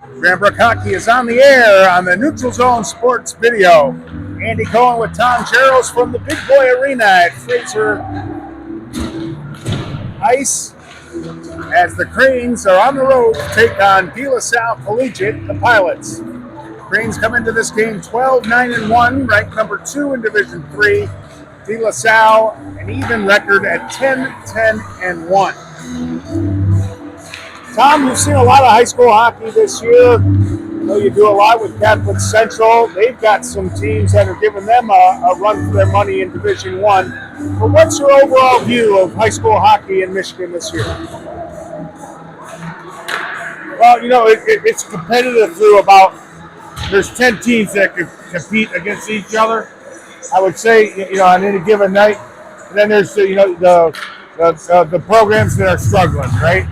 Cranbrook Hockey is on the air on the Neutral Zone Sports Video. Andy Cohen with Tom Jarros from the Big Boy Arena at Fraser Ice as the Cranes are on the road to take on Salle Collegiate, the Pilots. Cranes come into this game 12-9-1, ranked number 2 in Division 3. Salle, an even record at 10-10-1. Tom, you've seen a lot of high school hockey this year. I know you do a lot with Catholic Central. They've got some teams that are giving them a run for their money in Division 1. But what's your overall view of high school hockey in Michigan this year? Well, it's competitive through there's 10 teams that can compete against each other. I would say, on any given night. And then there's, the programs that are struggling, right?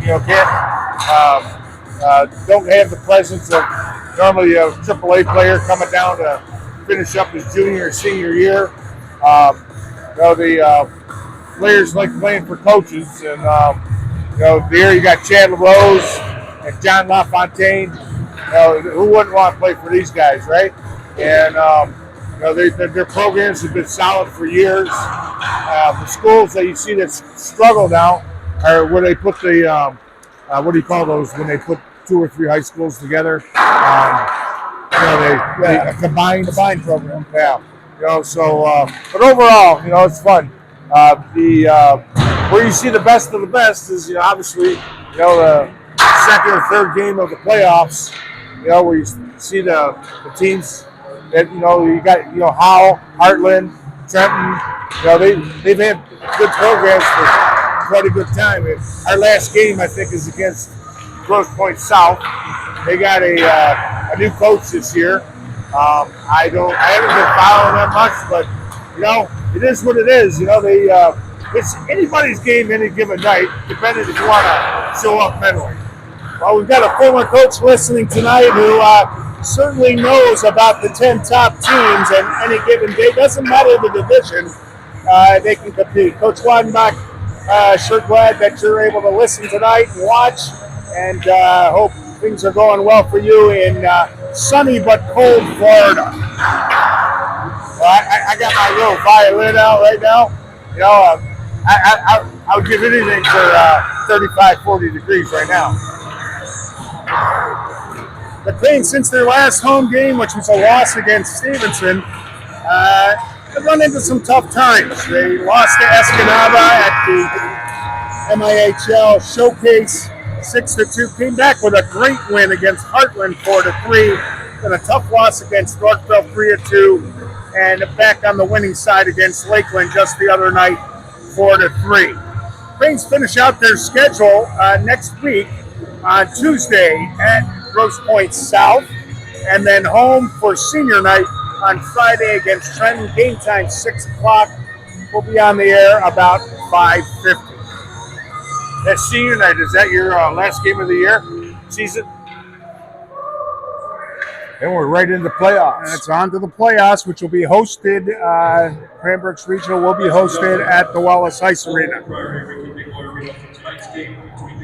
Don't have the presence of normally a AAA player coming down to finish up his junior or senior year. The players like playing for coaches, and there you got Chad LaRose and John LaFontaine. Who wouldn't want to play for these guys, right? And their programs have been solid for years. The schools that you see that struggle now are where they put the what do you call those when they put 2 or 3 high schools together? A combined program. Yeah. But overall, it's fun. Where you see the best of the best is, obviously, the second or third game of the playoffs. Where you see the teams that you got Howell, Heartland, Trenton. They've had good programs for quite a good time. Our last game, I think, is against Grosse Pointe South. They got a new coach this year. I haven't been following them much, but it is what it is. It's anybody's game any given night, depending if you want to show up mentally. Well, we've got a former coach listening tonight who certainly knows about the 10 top teams, and any given day, doesn't matter the division, they can compete. Coach Wadenbach, sure glad that you're able to listen tonight and watch, and hope things are going well for you in sunny but cold Florida. Well, I got my little violin out right now. I would give anything for 35, 40 degrees right now. The Cranes, since their last home game, which was a loss against Stevenson, have run into some tough times. They lost to Escanaba at the MIHL Showcase 6-2, came back with a great win against Heartland 4-3, then a tough loss against Northville 3-2, and back on the winning side against Lakeland just the other night 4-3. Cranes finish out their schedule next week on Tuesday at Grosse Pointe South, and then home for senior night on Friday against Trenton. Game time 6 o'clock. We'll be on the air about 5:50. That senior night, is that your last game of the year season? And we're right into playoffs. And it's on to the playoffs, which will be hosted. Cranbrook's Regional will be hosted at the Wallace Ice Arena.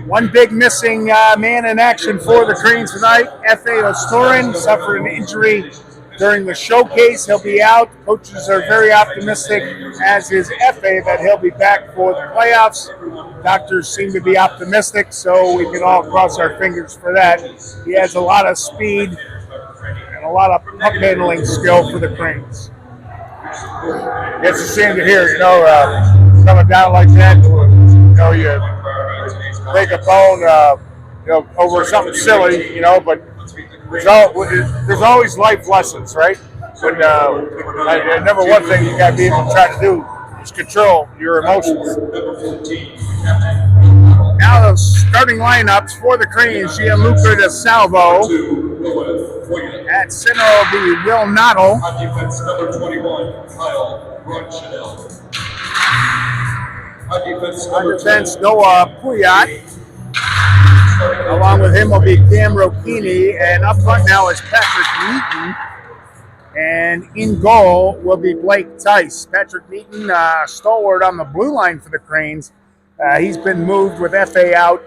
One big missing man in action for the Cranes tonight. F.A. Ostorin suffered an injury during the showcase. He'll be out. Coaches are very optimistic, as is F.A., that he'll be back for the playoffs. Doctors seem to be optimistic, so we can all cross our fingers for that. He has a lot of speed and a lot of puck handling skill for the Cranes. It's a shame to hear, coming down like that. You make a bone, over something silly, but there's always life lessons, right? But number one thing you got to be able to try to do is control your emotions. Now the starting lineups for the Cranes: Gianluca DeSalvo. At center will be Will Noddle. On defense, number 21, Kyle Brunchanel. On defense, Noah Puyat. Along with him will be Cam Rocchini, and up front now is Patrick Meaton. And in goal will be Blake Tice. Patrick Meaton, stalwart on the blue line for the Cranes. He's been moved with FA out.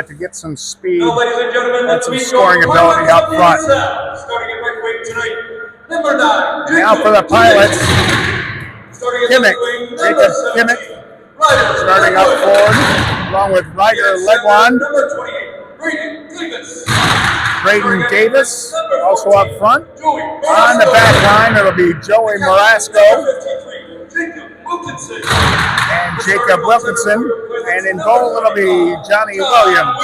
to get some speed Now, ladies and gentlemen, and let's some meet scoring your ability pilots up of the front. Salle. Starting at right wing tonight, number 9. Now for the pilots, Starting at Kimmick, left wing, Jacob number Kimmick, 17. Ryder starting up Redwood. forward, along with Ryder Yes, center, Legwand. number 28, Braden Davis. Braden Davis, Number also 14, up front. Joey On the back line, it'll be Joey Marasco Number 53, Jacob Wilkinson. and Jacob Wilkinson. And in goal, it'll be Johnny Williams.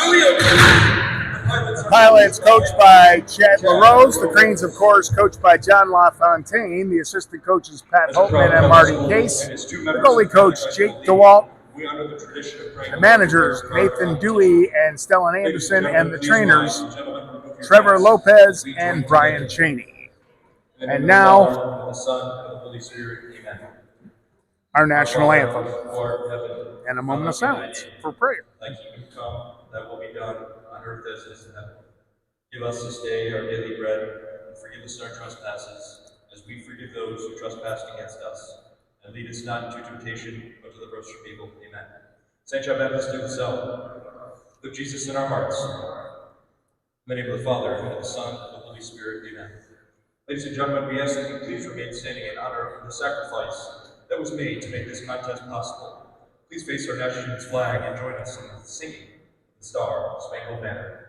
The Pilots coached by Chad LaRose. The Cranes, of course, coached by John LaFontaine. The assistant coaches, Pat Holtman and Marty Case. The goalie coach, Jake DeWalt. The managers, Nathan Dewey and Stellan Anderson. And the trainers, Trevor Lopez and Brian Cheney. And now, our national anthem. And a moment of silence for prayer. Thy kingdom come, thy will be done, on earth as it is in heaven. Give us this day our daily bread, and forgive us our trespasses, as we forgive those who trespass against us. And lead us not into temptation, but deliver us from evil. Amen. Saint John Baptist de Salle, put Jesus in our hearts. In the name of the Father, and of the Son, and of the Holy Spirit. Amen. Ladies and gentlemen, we ask that you please remain standing in honor of the sacrifice that was made to make this contest possible. Please face our nation's flag and join us in singing the Star Spangled Banner.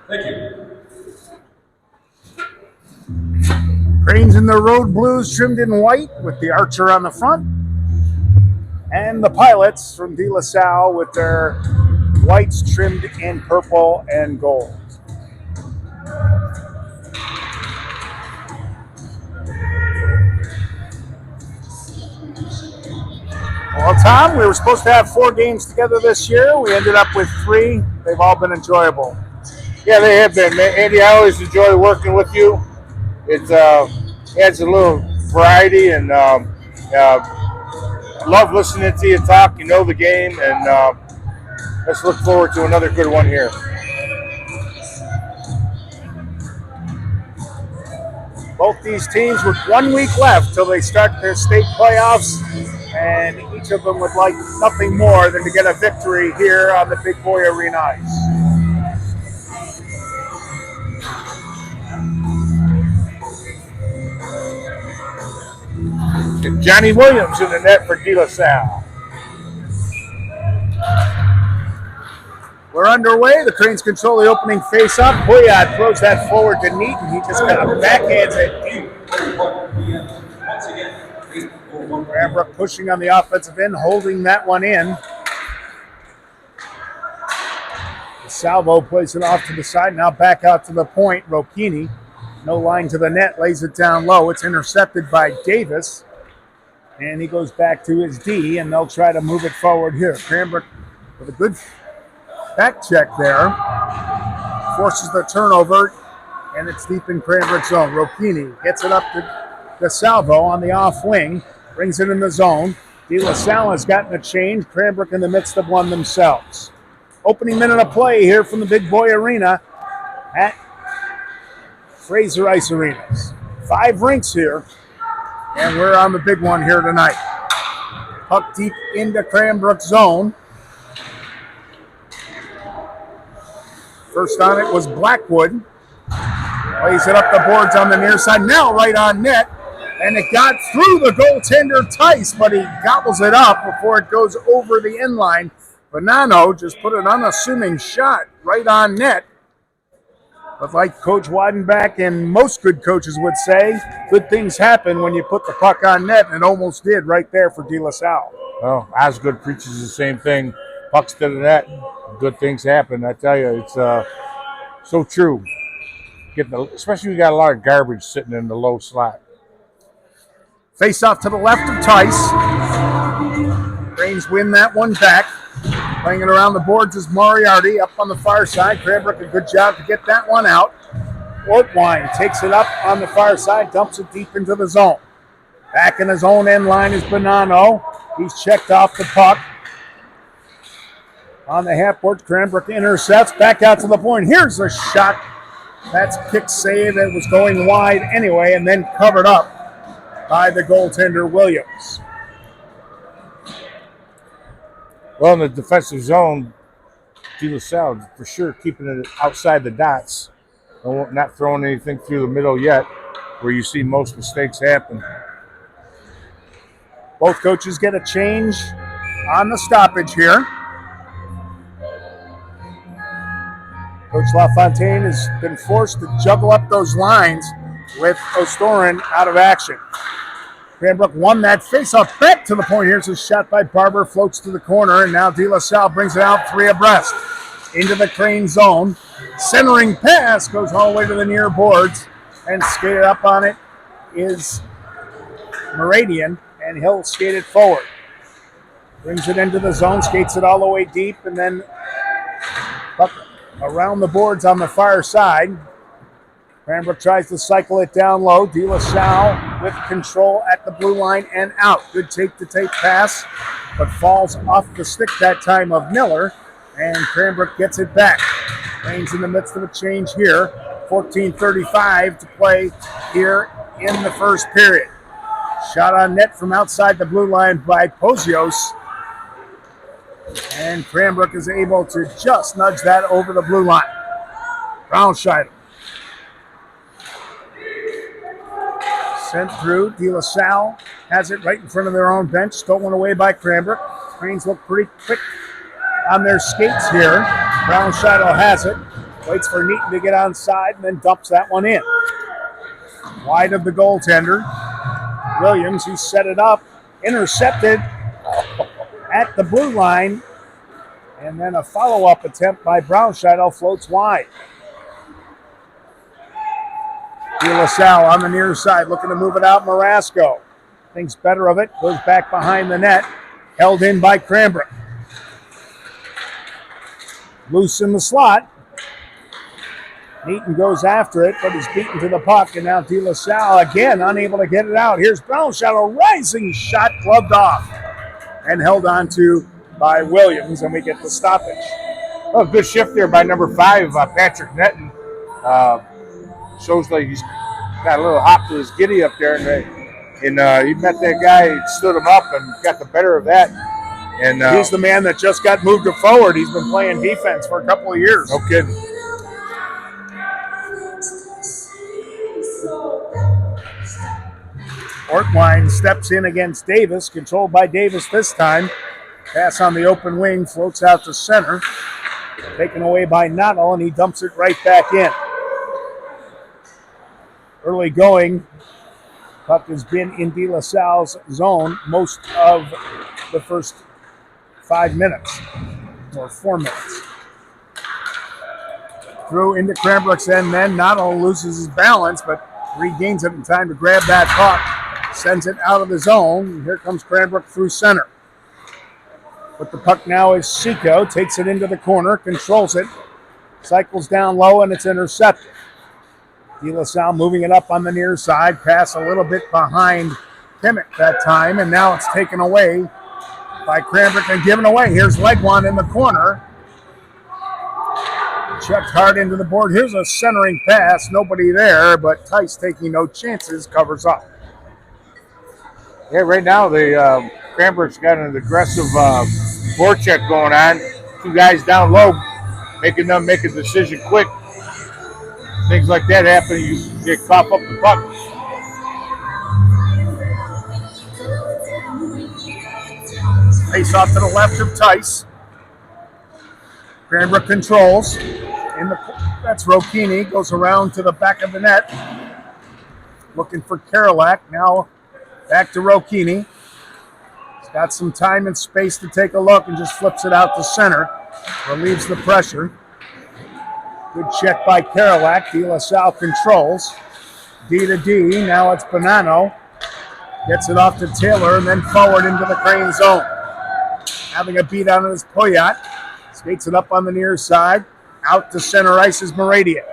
Thank you. Cranes in their road blues trimmed in white with the archer on the front. And the Pilots from De La Salle with their whites trimmed in purple and gold. Well, Tom, we were supposed to have 4 games together this year. We ended up with 3. They've all been enjoyable. Yeah, they have been. Andy, I always enjoy working with you. It adds a little variety, and love listening to you talk. You know the game, and let's look forward to another good one here. Both these teams with 1 week left till they start their state playoffs, and each of them would like nothing more than to get a victory here on the Big Boy Arena ice. And Johnny Williams in the net for De La Salle. We're underway. The Cranes control the opening face-up. Pouillot throws that forward to Neaton. He just kind of backhands it deep. Cranbrook pushing on the offensive end, holding that one in. Salvo plays it off to the side. Now back out to the point. Rocchini, no line to the net, lays it down low. It's intercepted by Davis. And he goes back to his D, and they'll try to move it forward here. Cranbrook with a good back check there. Forces the turnover, and it's deep in Cranbrook's zone. Rocchini gets it up to Salvo on the off wing. Brings it in the zone. De La Salle has gotten a change. Cranbrook in the midst of one themselves. Opening minute of play here from the Big Boy Arena at Fraser Ice Arenas. 5 rinks here, and we're on the big one here tonight. Puck deep into Cranbrook zone. First on it was Blackwood. Plays it up the boards on the near side. Now right on net. And it got through the goaltender Tice, but he gobbles it up before it goes over the end line. Bonanno just put an unassuming shot right on net. But like Coach Weidenbach and most good coaches would say, good things happen when you put the puck on net, and it almost did right there for De La Salle. Well, Osgood preaches the same thing. Pucks to the net, good things happen. I tell you, it's so true. Especially when you got a lot of garbage sitting in the low slot. Face off to the left of Tice. Cranes win that one back. Playing it around the boards is Moriarty up on the far side. Cranbrook, a good job to get that one out. Ortwine takes it up on the far side, dumps it deep into the zone. Back in his own end line is Bonanno. He's checked off the puck. On the half board, Cranbrook intercepts. Back out to the point. Here's a shot. That's a kick save. It was going wide anyway, and then covered up by the goaltender Williams. Well, in the defensive zone, De La Salle for sure keeping it outside the dots and not throwing anything through the middle yet, where you see most mistakes happen. Both coaches get a change on the stoppage here. Coach LaFontaine has been forced to juggle up those lines with O'Storin out of action. Cranbrook won that face-off back to the point. Here's a shot by Barber, floats to the corner, and now De La Salle brings it out 3 abreast into the Crane zone. Centering pass goes all the way to the near boards, and skated up on it is Meridian, and he'll skate it forward. Brings it into the zone, skates it all the way deep, and then up around the boards on the far side. Cranbrook tries to cycle it down low. De La Salle with control at the blue line and out. Good tape-to-tape pass, but falls off the stick that time of Miller, and Cranbrook gets it back. Crane's in the midst of a change here. 14:35 to play here in the first period. Shot on net from outside the blue line by Posios, and Cranbrook is able to just nudge that over the blue line. Braunscheider sent through. De La Salle has it right in front of their own bench. Stolen away by Cranbrook. Cranes look pretty quick on their skates here. Braunscheider has it. Waits for Neaton to get onside and then dumps that one in. Wide of the goaltender. Williams, he set it up. Intercepted at the blue line. And then a follow-up attempt by Braunscheider floats wide. De La Salle on the near side, looking to move it out. Marasco thinks better of it, goes back behind the net, held in by Cranbrook. Loose in the slot. Neaton goes after it, but he's beaten to the puck, and now De La Salle again unable to get it out. Here's Braunscheider, rising shot, gloved off, and held on to by Williams, and we get the stoppage. Oh, good shift there by number 5, Patrick Netton. Shows like he's got a little hop to his giddy up there, and he met that guy, stood him up, and got the better of that. And he's the man that just got moved to forward. He's been playing defense for a couple of years. No kidding. Ortwine steps in against Davis, controlled by Davis this time. Pass on the open wing, floats out to center. Taken away by Nuttall, and he dumps it right back in. Early going, puck has been in De La Salle's zone most of the first 5 minutes, or 4 minutes. Through into Cranbrook's end, then Nuttall loses his balance, but regains it in time to grab that puck, sends it out of the zone. Here comes Cranbrook through center. But the puck now is Seco, takes it into the corner, controls it, cycles down low, and it's intercepted. De La Salle moving it up on the near side, pass a little bit behind Kimmick that time, and now it's taken away by Cranbrook and given away. Here's Legwan in the corner. Checked hard into the board. Here's a centering pass. Nobody there, but Tice, taking no chances, covers up. Yeah, right now the Cranbrook's got an aggressive forecheck going on. Two guys down low, making them make a decision quick. Things like that happen, you get cough up the puck. Face off to the left of Tice. Cranbrook controls. That's Rokini. Goes around to the back of the net. Looking for Karolak. Now back to Rokini. He's got some time and space to take a look and just flips it out to center. Relieves the pressure. Good check by Karolak. De La Salle controls. D to D. Now it's Bonanno. Gets it off to Taylor and then forward into the Crane zone. Having a beat on his Poyat. Skates it up on the near side. Out to center ice is Meridian.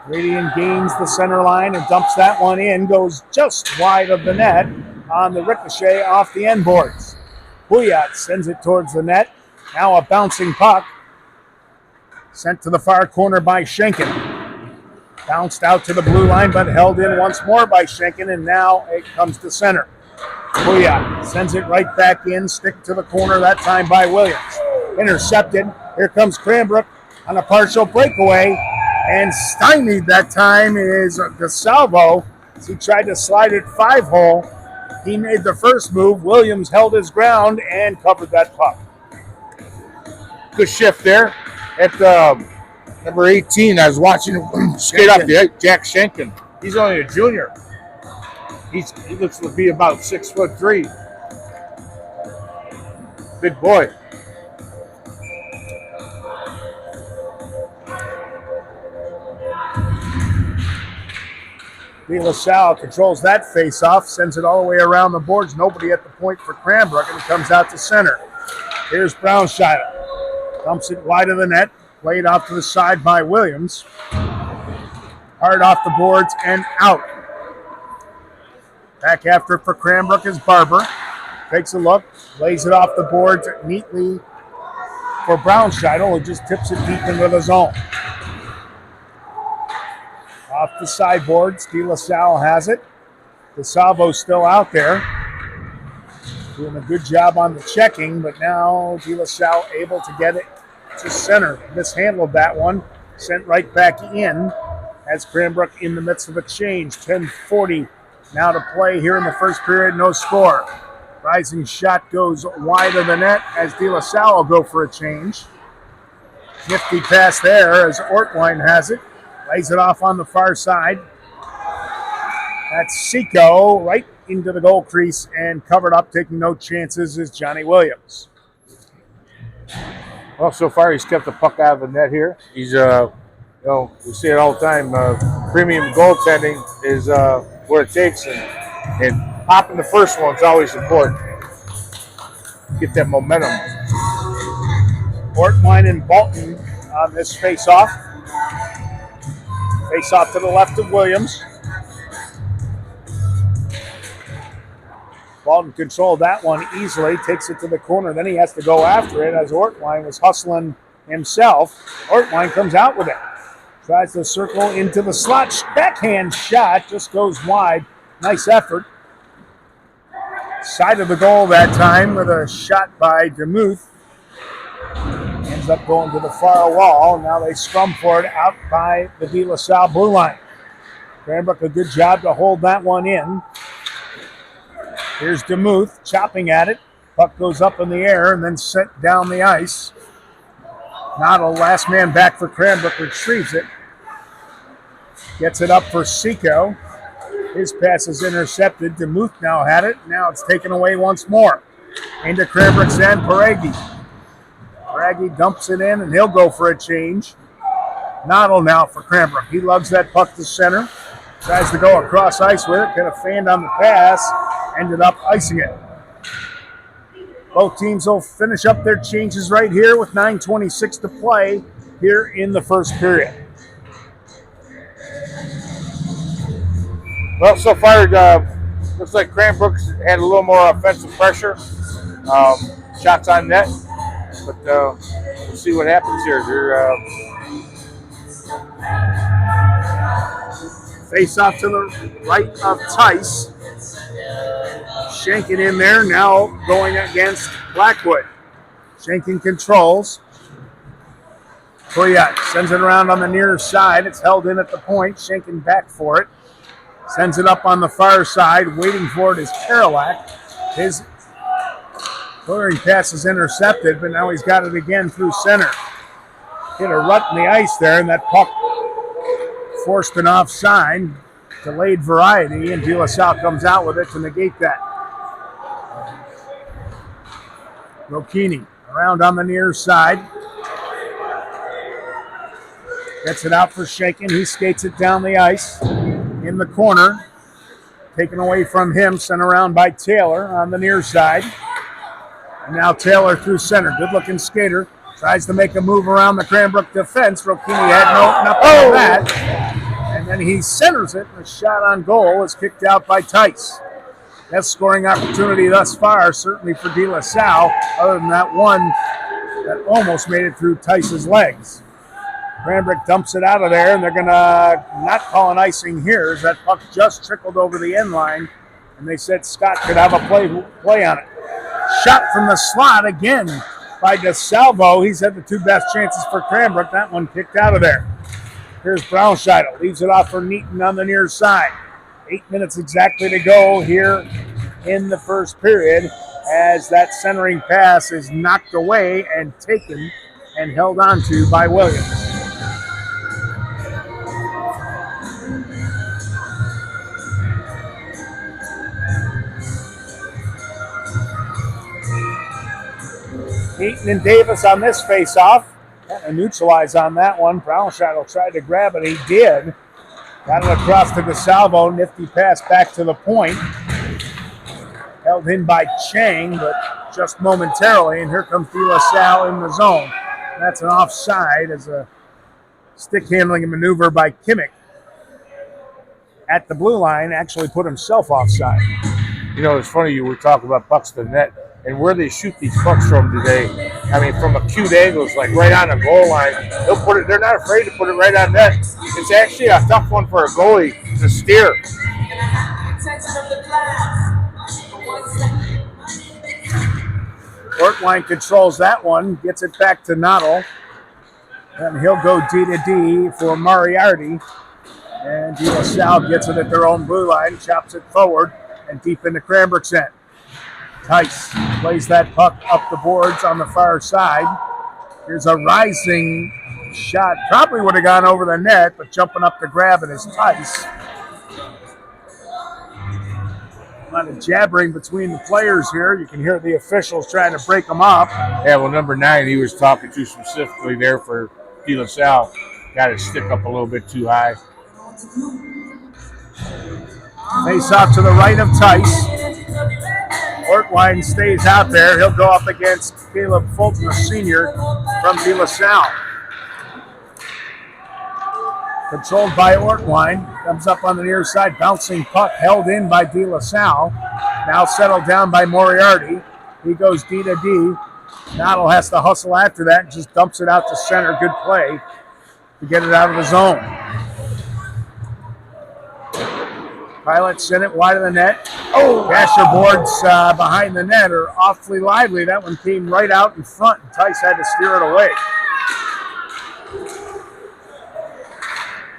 Meridian gains the center line and dumps that one in. Goes just wide of the net on the ricochet off the end boards. Poyat sends it towards the net. Now a bouncing puck. Sent to the far corner by Schenken. Bounced out to the blue line, but held in once more by Schenken, and now it comes to center. Poyat sends it right back in, stick to the corner, that time by Williams. Intercepted. Here comes Cranbrook on a partial breakaway, and stymied that time is DeSalvo. As he tried to slide it 5-hole. He made the first move. Williams held his ground and covered that puck. Good shift there. At number 18, I was watching him skate up the Jack Schenken. He's only a junior. He looks to be about 6'3". Big boy. De La Salle controls that face-off, sends it all the way around the boards. Nobody at the point for Cranbrook, and it comes out to center. Here's Brownscheider. Dumps it wide of the net. Played off to the side by Williams. Hard off the boards and out. Back after it for Cranbrook is Barber. Takes a look. Lays it off the boards neatly for Brownscheider, who just tips it deep into the zone. Off the sideboards, De La Salle has it. DeSalvo's still out there. Doing a good job on the checking, but now De La Salle able to get it to center. Mishandled that one. Sent right back in as Cranbrook in the midst of a change. 10:40 now to play here in the first period. No score. Rising shot goes wide of the net as De La Salle will go for a change. Nifty pass there as Ortwine has it. Lays it off on the far side. That's Seco right into the goal crease and covered up, taking no chances, is Johnny Williams. Well, so far he's kept the puck out of the net here. He's, we say it all the time, premium goaltending is what it takes, and popping the first one is always important. Get that momentum. Ortwine and Bolton on this face-off. Face-off to the left of Williams. Bolton controlled that one easily, takes it to the corner. Then he has to go after it as Ortwine was hustling himself. Ortwine comes out with it. Tries to circle into the slot. Backhand shot just goes wide. Nice effort. Side of the goal that time with a shot by DeMuth. Ends up going to the far wall. Now they scrum for it out by the De La Salle blue line. Cranbrook a good job to hold that one in. Here's DeMuth chopping at it. Puck goes up in the air and then sent down the ice. Noddle, last man back for Cranbrook, retrieves it. Gets it up for Seco. His pass is intercepted. DeMuth now had it. Now it's taken away once more. Into Cranbrook's end, Peregi. Peregi dumps it in and he'll go for a change. Noddle now for Cranbrook. He lugs that puck to center. Tries to go across ice with it. Kind of fanned on the pass. Ended up icing it. Both teams will finish up their changes right here with 9:26 to play here in the first period. Well, so far, looks like Cranbrook's had a little more offensive pressure. Shots on net. But we'll see what happens here. Face off to the right of Tice. Shanking in there, now going against Blackwood. Shanking controls. Koyat sends it around on the near side. It's held in at the point. Shanking back for it. Sends it up on the far side. Waiting for it is Karolak. His clearing pass is intercepted, but now he's got it again through center. Hit a rut in the ice there, and that puck forced an offside. Delayed variety, and De La Salle comes out with it to negate that. Rocchini around on the near side. Gets it out for Shaken. He skates it down the ice in the corner. Taken away from him, sent around by Taylor on the near side. And now Taylor through center. Good-looking skater. Tries to make a move around the Cranbrook defense. Rocchini had nothing of that. And then he centers it, and a shot on goal is kicked out by Tice. Best scoring opportunity thus far, certainly for De La Salle, other than that one that almost made it through Tice's legs. Cranbrook dumps it out of there, and they're going to not call an icing here, as that puck just trickled over the end line, and they said Scott could have a play on it. Shot from the slot again by DeSalvo. He's had the two best chances for Cranbrook. That one kicked out of there. Here's Braunscheidel. Leaves it off for Neaton on the near side. 8 minutes exactly to go here in the first period, as that centering pass is knocked away and taken and held on to by Williams. Neaton and Davis on this face-off. Kind of neutralize on that one. Braunscheidel tried to grab it. He did. Got it across to DeSalvo. Nifty pass back to the point. Held in by Chang, but just momentarily. And here comes De La Salle in the zone. That's an offside as a stick handling maneuver by Kimmich. At the blue line, actually put himself offside. You know, it's funny you were talking about pucks to the net and where they shoot these pucks from today. I mean, from acute angles, like right on the goal line, they'll put it. They're not afraid to put it right on net. It's actually a tough one for a goalie to steer. Ortwine controls that one, gets it back to Noddle, and he'll go D to D for Moriarty. And De La Salle gets it at their own blue line, chops it forward and deep into Cranbrook's end. Tice plays that puck up the boards on the far side. Here's a rising shot. Probably would have gone over the net, but jumping up to grab it is Tice. A lot of jabbering between the players here. You can hear the officials trying to break them up. Yeah, well, number 9, he was talking to specifically there for De La Salle. Got his stick up a little bit too high. Face off to the right of Tice. Ortwine stays out there. He'll go up against Caleb Fulton, a senior from De La Salle. Controlled by Ortwine. Comes up on the near side. Bouncing puck held in by De La Salle. Now settled down by Moriarty. He goes D to D. Noddle has to hustle after that and just dumps it out to center. Good play to get it out of the zone. Pilot sent it wide of the net. Oh, Dasher boards behind the net are awfully lively. That one came right out in front, and Tice had to steer it away.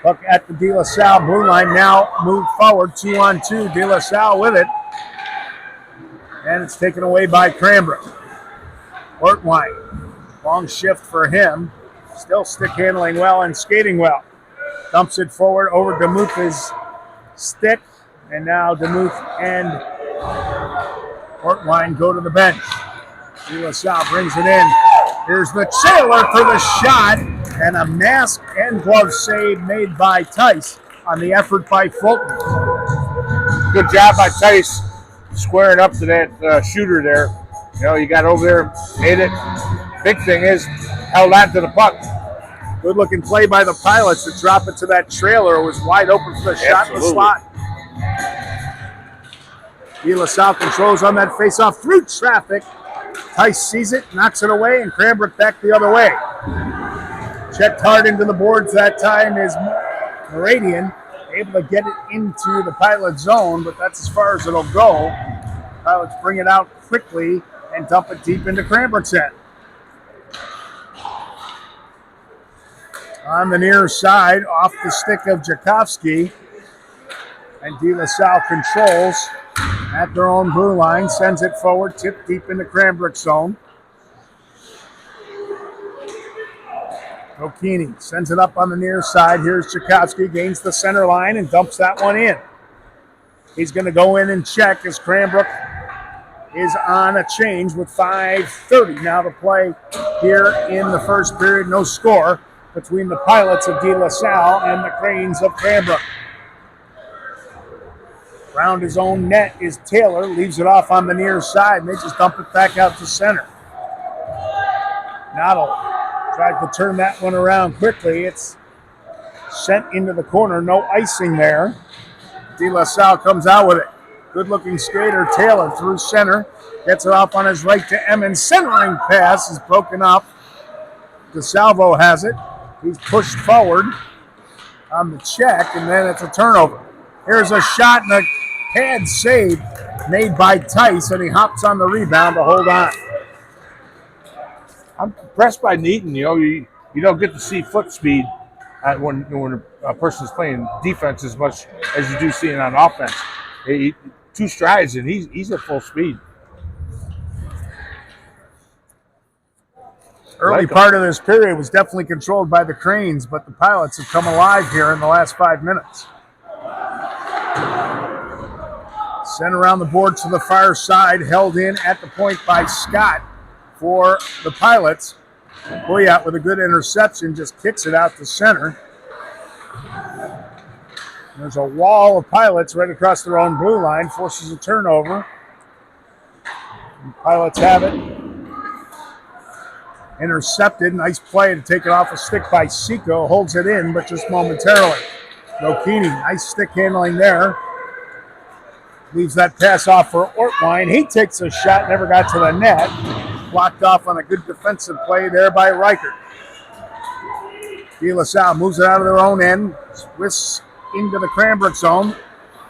Look at the De La Salle blue line now moved forward, 2-on-2. De La Salle with it. And it's taken away by Cranbrook. Ortwine, long shift for him. Still stick handling well and skating well. Dumps it forward over Demuth's stick. And now Demuth and Ortwine go to the bench. De La Salle brings it in. Here's the Taylor for the shot. And a mask and glove save made by Tice on the effort by Fulton. Good job by Tice squaring up to that shooter there. You know, you got over there, made it. Big thing is, held on to the puck. Good looking play by the Pilots to drop it to that trailer. It was wide open for the shot in the slot. De La Salle controls on that faceoff through traffic. Tice sees it, knocks it away, and Cranbrook back the other way. Checked hard into the boards that time is Meridian, able to get it into the Pilot zone, but that's as far as it'll go. Pilots bring it out quickly and dump it deep into Cranbrook's end. On the near side, off the stick of Jakovsky, and De La Salle controls at their own blue line, sends it forward, tipped deep into Cranbrook zone. Rocchini sends it up on the near side. Here's Jakovsky, gains the center line and dumps that one in. He's going to go in and check as Cranbrook is on a change with 5:30 now to play here in the first period. No score between the Pilots of De La Salle and the Cranes of Cranbrook. Around his own net is Taylor, leaves it off on the near side, and they just dump it back out to center. Noddle tries to turn that one around quickly. It's sent into the corner, no icing there. De La Salle comes out with it. Good-looking skater, Taylor, through center. Gets it off on his right to Emmons. Centering pass is broken up. DeSalvo has it. He's pushed forward on the check, and then it's a turnover. Here's a shot and a pad save made by Tice, and he hops on the rebound to hold on. I'm impressed by Neaton. You don't get to see foot speed when a person's playing defense as much as you do seeing on offense. 2 strides and he's at full speed. Early part of this period was definitely controlled by the Cranes, but the Pilots have come alive here in the last 5 minutes. Sent around the boards to the far side, held in at the point by Scott for the Pilots. Boyat with a good interception, just kicks it out to center. There's a wall of Pilots right across their own blue line, forces a turnover. And Pilots have it. Intercepted, nice play to take it off a stick by Seco, holds it in, but just momentarily. Rocchini, nice stick handling there. Leaves that pass off for Ortwine. He takes a shot, never got to the net. Blocked off on a good defensive play there by Reichert. De La Salle moves it out of their own end, twists into the Cranbrook zone.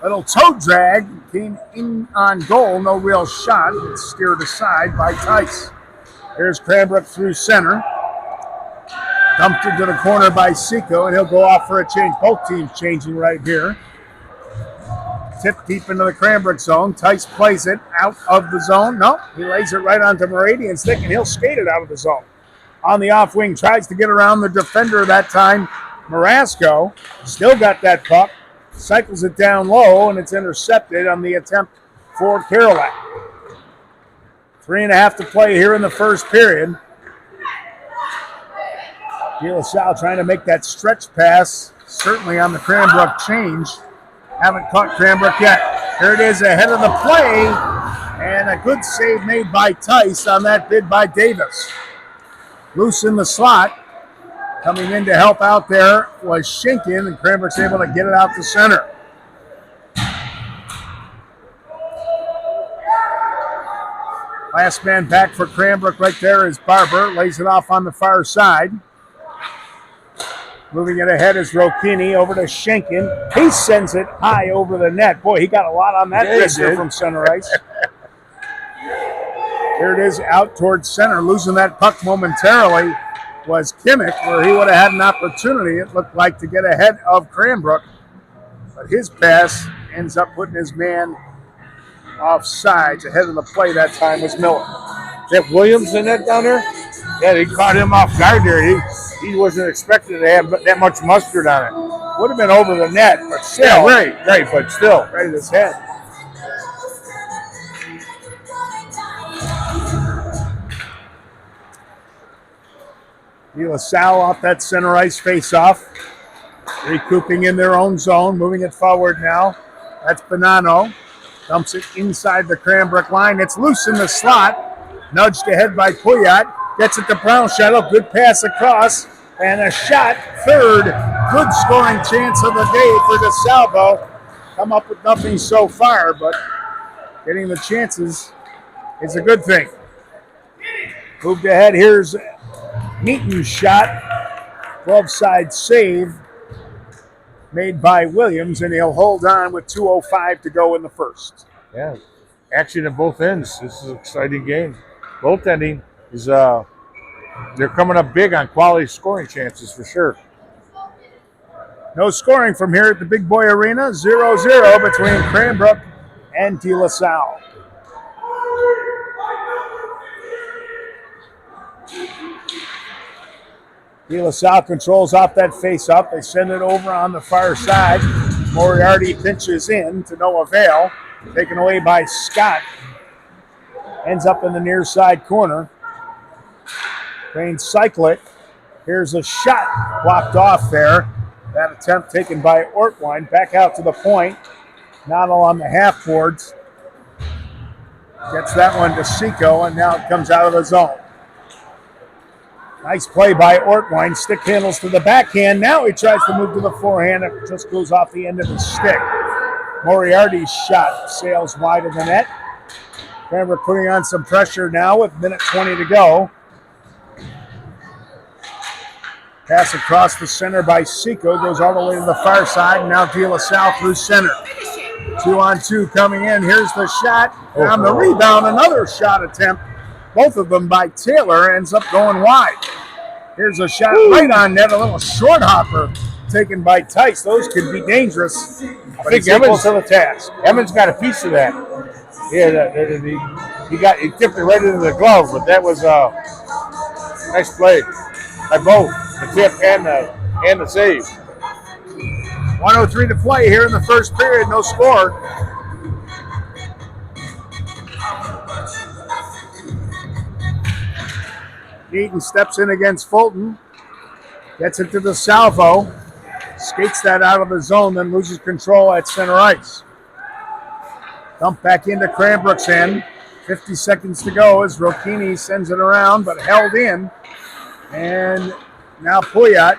Little toe drag, came in on goal, no real shot. It's steered aside by Tice. Here's Cranbrook through center. Dumped into the corner by Seco, and he'll go off for a change. Both teams changing right here. Tip deep into the Cranbrook zone. Tice plays it out of the zone. No, he lays it right onto Meridian's stick, and he'll skate it out of the zone. On the off wing, tries to get around the defender that time. Marasco still got that puck. Cycles it down low, and it's intercepted on the attempt for Kerouac. 3.5 to play here in the first period. De La Salle trying to make that stretch pass, certainly on the Cranbrook change. Haven't caught Cranbrook yet. Here it is ahead of the play, and a good save made by Tice on that bid by Davis. Loose in the slot. Coming in to help out there was Schinkin, and Cranbrook's able to get it out to center. Last man back for Cranbrook right there is Barber. Lays it off on the far side. Moving it ahead is Rocchini over to Schinkin. He sends it high over the net. Boy, he got a lot on that wrist from center ice. Here it is out towards center. Losing that puck momentarily was Kimmich, where he would have had an opportunity, it looked like, to get ahead of Cranbrook. But his pass ends up putting his man offsides. Ahead of the play that time was Miller. Is that Williams in that down there? Yeah, they caught him off guard there. He wasn't expecting to have that much mustard on it. Would have been over the net, but still. Yeah, right, but still. Right at his head. De La Salle off that center ice face-off. Recouping in their own zone, moving it forward now. That's Bonanno. Dumps it inside the Cranbrook line. It's loose in the slot. Nudged ahead by Puyat. Gets it to Brown Shadow. Good pass across. And a shot. Third good scoring chance of the day for DeSalvo. Come up with nothing so far, but getting the chances is a good thing. Moved ahead. Here's Neaton's shot. 12-side save made by Williams, and he'll hold on with 2:05 to go in the first. Yeah, action at both ends. This is an exciting game. Goaltending is they're coming up big on quality scoring chances for sure. No scoring from here at the Big Boy Arena. 0-0 between Cranbrook and De La Salle. De La Salle controls off that face-up. They send it over on the far side. Moriarty pinches in to no avail. Taken away by Scott. Ends up in the near side corner. Cranes cycle it. Here's a shot blocked off there. That attempt taken by Ortwine. Back out to the point. Noddle on the half boards. Gets that one to Seco, and now it comes out of the zone. Nice play by Ortwine. Stick handles to the backhand. Now he tries to move to the forehand. It just goes off the end of his stick. Moriarty's shot sails wide of the net. Cranbrook putting on some pressure now with minute 20 to go. Pass across the center by Seco. Goes all the way to the far side. And now De La Salle through center. 2-on-2 coming in. Here's the shot. And on the rebound, another shot attempt. Both of them by Taylor. Ends up going wide. Here's a shot right on net. A little short hopper taken by Tice. Those could be dangerous. I think Evans to the task. Evans got a piece of that. Yeah, he tipped it right into the glove, but that was a nice play by both the tip and the save. 1:03 to play here in the first period. No score. Eaton steps in against Fulton. Gets it to the salvo. Skates that out of the zone, then loses control at center ice. Dump back into Cranbrook's end. 50 seconds to go as Rocchini sends it around, but held in. And now Pouillat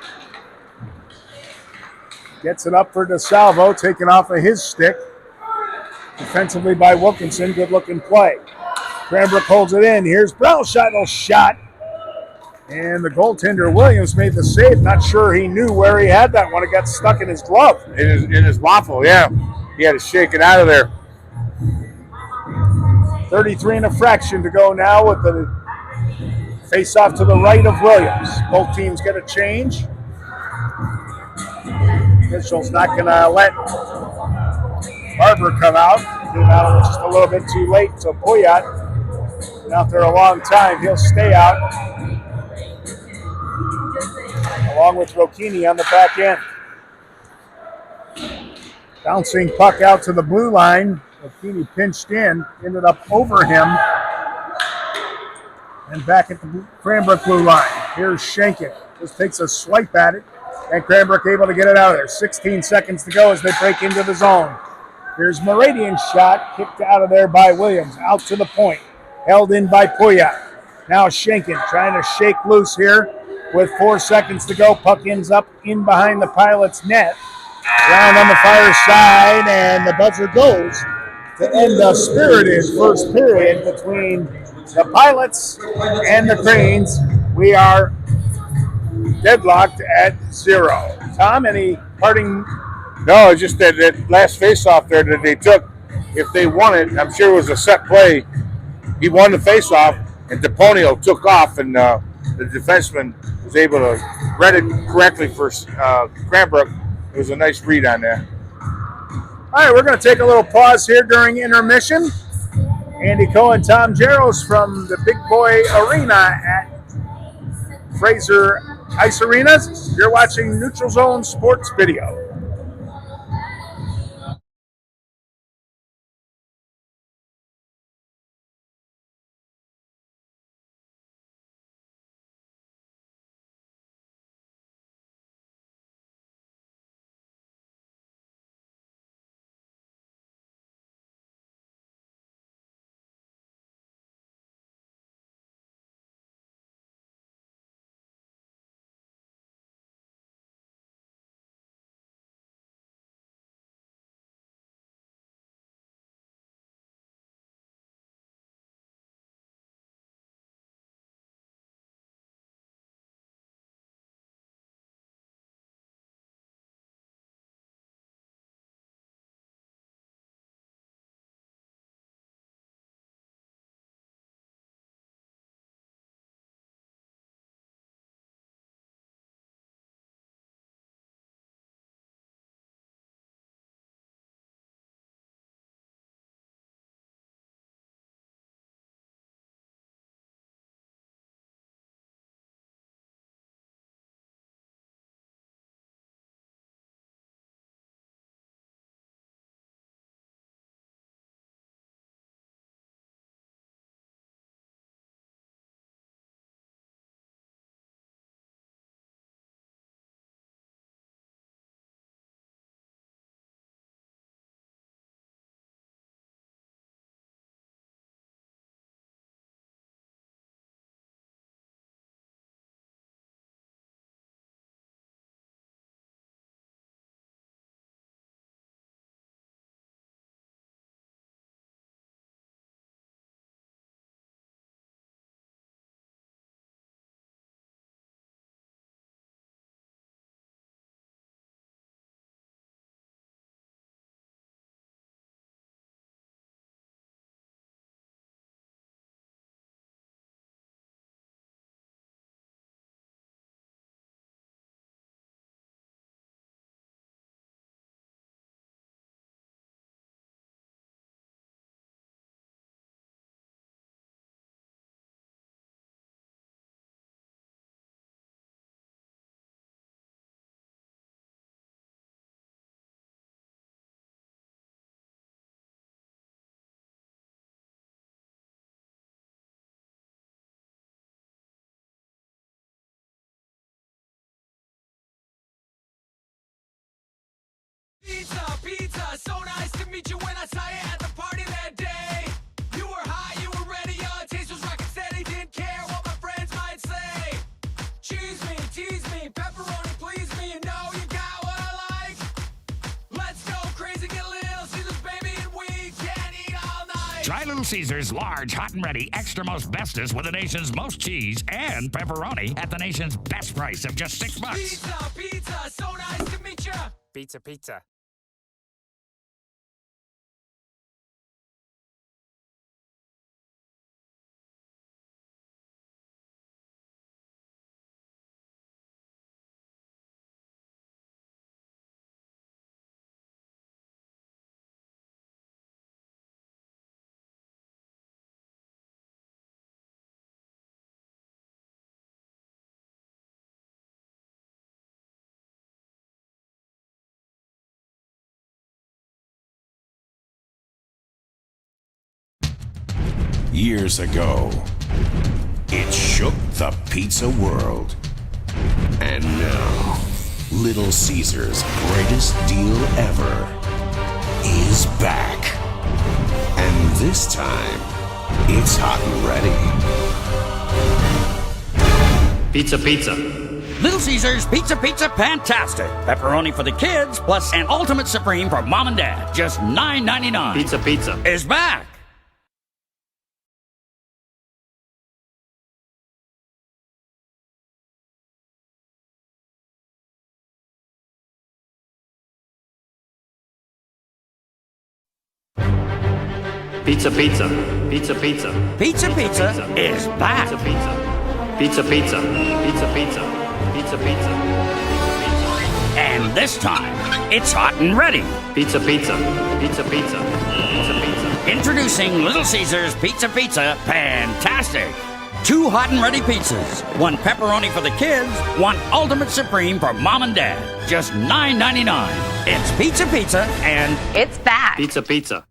gets it up for DeSalvo, taken off of his stick. Defensively by Wilkinson, good looking play. Cranbrook holds it in. Here's Brownscheidel's shot. And the goaltender, Williams, made the save. Not sure he knew where he had that one. It got stuck in his glove. In his waffle, yeah. He had to shake it out of there. 33 and a fraction to go now with the face-off to the right of Williams. Both teams get a change. Mitchell's not going to let Barber come out. Came out just a little bit too late, so Pouillat been out there a long time. He'll stay out, along with Rocchini on the back end. Bouncing puck out to the blue line. Rocchini pinched in, ended up over him, and back at the Cranbrook blue line. Here's Schenken. Just takes a swipe at it, and Cranbrook able to get it out of there. 16 seconds to go as they break into the zone. Here's Meridian's shot, kicked out of there by Williams. Out to the point, held in by Pouillat. Now Schenken trying to shake loose here with 4 seconds to go. Puck ends up in behind the Pilots' net. Round on the far side, and the buzzer goes to end a spirited first period between the Pilots and the Cranes. We are deadlocked at 0. Tom, any parting? No, it's just that last face-off there that they took. If they won it, I'm sure it was a set play. He won the face-off, and DePonio took off, and the defenseman was able to read it correctly for Cranbrook. It was a nice read on that. All right, we're going to take a little pause here during intermission. Andy Cohen, Tom Jaros from the Big Boy Arena at Fraser Ice Arenas. You're watching Neutral Zone Sports Video. So nice to meet you when I saw you at the party that day. You were high, you were ready, your taste was rockin' steady. Didn't care what my friends might say. Cheese me, tease me, pepperoni please me. You know you got what I like. Let's go crazy, get Little Caesars, baby, and we can eat all night. Try Little Caesars large, hot and ready, extra most bestest with the nation's most cheese and pepperoni at the nation's best price of just $6. Pizza, pizza, so nice to meet you. Pizza, pizza. Years ago, it shook the pizza world. And now, Little Caesars' greatest deal ever is back. And this time, it's hot and ready. Pizza, pizza. Little Caesars Pizza Pizza Fantastic. Pepperoni for the kids, plus an ultimate supreme for mom and dad. Just $9.99. Pizza, pizza. Is back. Pizza, pizza. Pizza, pizza. Pizza Pizza is back. Pizza, pizza. Pizza, pizza. Pizza, pizza. Pizza, pizza. And this time, it's hot and ready. Pizza, pizza. Pizza, pizza. Pizza, pizza. Introducing Little Caesars Pizza Pizza Fantastic. 2 hot and ready pizzas. 1 pepperoni for the kids, 1 ultimate supreme for mom and dad. Just $9.99. It's Pizza Pizza and It's back. Pizza, pizza.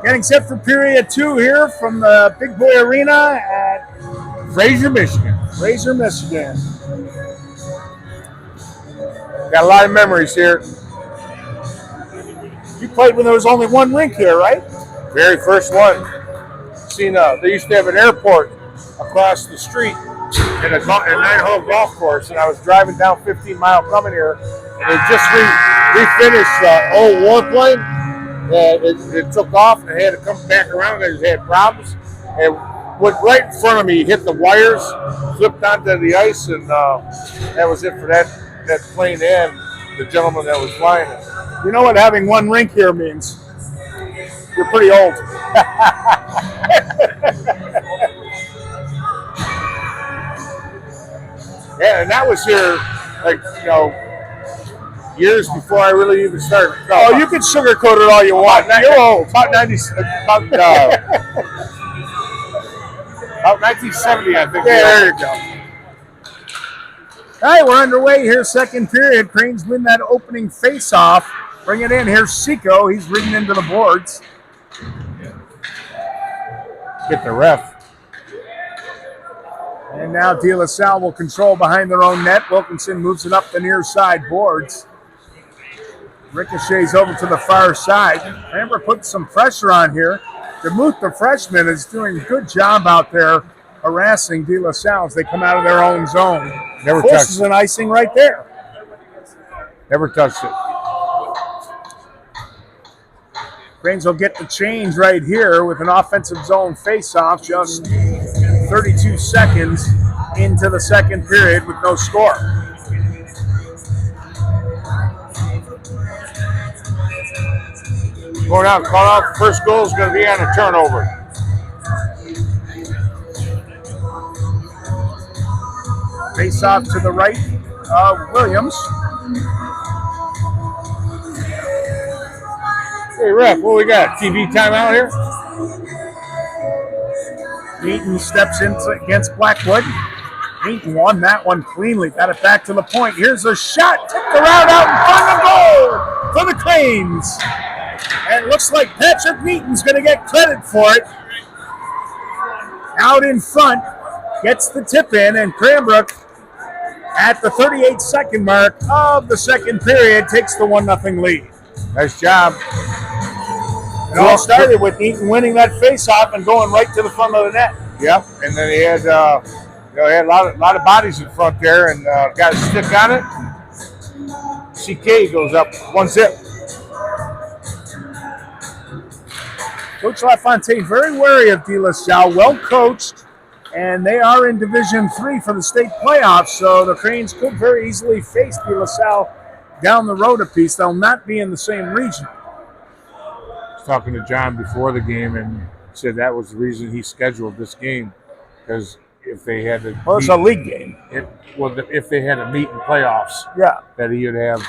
Getting set for period 2 here from the Big Boy Arena at Fraser, Michigan. Fraser, Michigan. Got a lot of memories here. You played when there was only one rink here, right? Very first one. Seen they used to have an airport across the street and a 9-hole golf course, and I was driving down 15 Mile coming here, and they just refinished the old warplane. It took off and had to come back around because it had problems. And went right in front of me, hit the wires, flipped onto the ice, and that was it for that plane and the gentleman that was flying it. You know what having one rink here means? You're pretty old. Yeah, and that was here, years before I really even started. No, You can sugarcoat it all you want. You're old. About 1970, I think. Yeah, there you go. All right, we're underway here. Second period. Cranes win that opening face-off. Bring it in. Here's Seco. He's ridden into the boards. Get the ref. And now De La Salle will control behind their own net. Wilkinson moves it up the near side boards. Ricochets over to the far side. Cranbrook put some pressure on here. DeMuth, the freshman, is doing a good job out there harassing De La Salle as they come out of their own zone. Never Forces touched an icing right there. Never touched it. Cranes will get the change right here with an offensive zone face-off just 32 seconds into the second period with no score. Going out, call out. First goal is going to be on a turnover. Face-off to the right of Williams. Hey, ref, what we got? TV timeout here? Eaton steps in against Blackwood. Eaton won that one cleanly. Got it back to the point. Here's a shot. Tipped around out in front of goal for the Cranes. And it looks like Patrick Meaton's going to get credit for it. Out in front. Gets the tip in, and Cranbrook at the 38-second mark of the second period takes the 1-0 lead. Nice job. It all started with Eaton winning that face-off and going right to the front of the net. Yep, and then he had, had a lot of bodies in front there, and got a stick on it. CK goes up 1-0. Coach LaFontaine very wary of De La Salle, well coached, and they are in Division III for the state playoffs, so the Cranes could very easily face De La Salle down the road a piece. They'll not be in the same region. I was talking to John before the game and said that was the reason he scheduled this game, because if they had to, Well, it's a league game. If they had to meet in playoffs, Yeah. that he would have.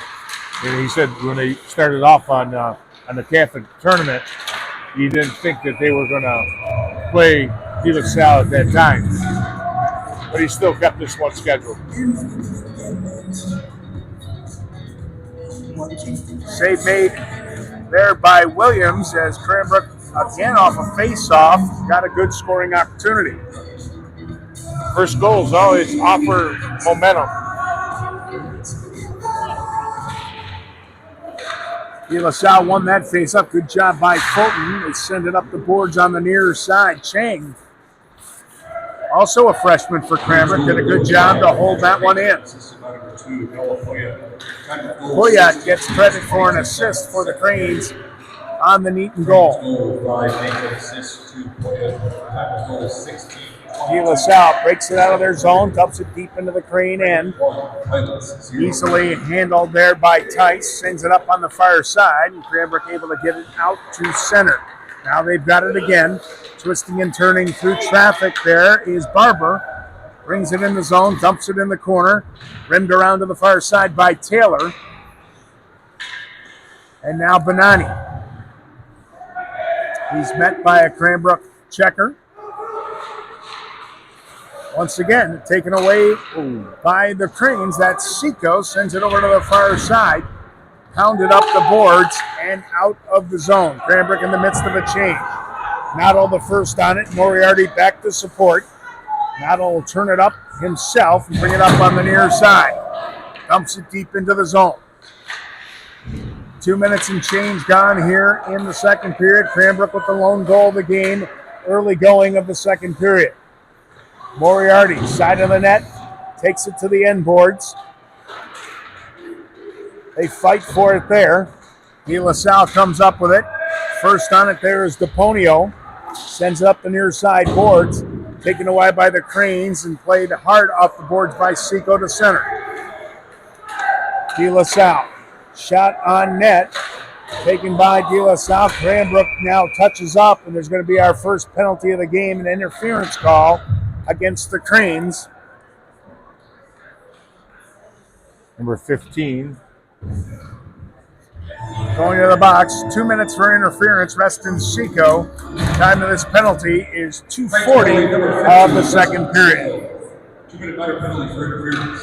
And he said when they started off on the Catholic tournament, he didn't think that they were going to play De La Salle at that time, but he still kept this one scheduled. Save made there by Williams as Cranbrook, again off a face-off, got a good scoring opportunity. First goals always offer momentum. De La Salle won that face-up. Good job by Fulton. They send it up the boards on the near side. Chang, also a freshman for Cranbrook, did a good job to hold that one in. Poyat gets credit for an assist for the Cranes on the Neaton goal. De La Salle breaks it out of their zone, dumps it deep into the Crane end. Easily handled there by Tice, sends it up on the far side, and Cranbrook able to get it out to center. Now they've got it again. Twisting and turning through traffic there is Barber. Brings it in the zone, dumps it in the corner. Rimmed around to the far side by Taylor. And now Bonani. He's met by a Cranbrook checker. Once again, taken away by the Cranes. That's Seco. Sends it over to the far side. Pounded up the boards and out of the zone. Cranbrook in the midst of a change. Noddle the first on it. Moriarty back to support. Noddle will turn it up himself and bring it up on the near side. Dumps it deep into the zone. 2 minutes and change gone here in the second period. Cranbrook with the lone goal of the game, early going of the second period. Moriarty, side of the net, takes it to the end boards. They fight for it there. De La Salle comes up with it. First on it there is DePonio. Sends it up the near side boards. Taken away by the Cranes and played hard off the boards by Seco to center. De La Salle. Shot on net. Taken by De La Salle. Cranbrook now touches up, and there's going to be our first penalty of the game, an interference call against the Cranes. Number 15. Going to the box, 2 minutes for interference, Reston Seco. Time of this penalty is 2:40 of the second period. 2-minute minor penalty for interference.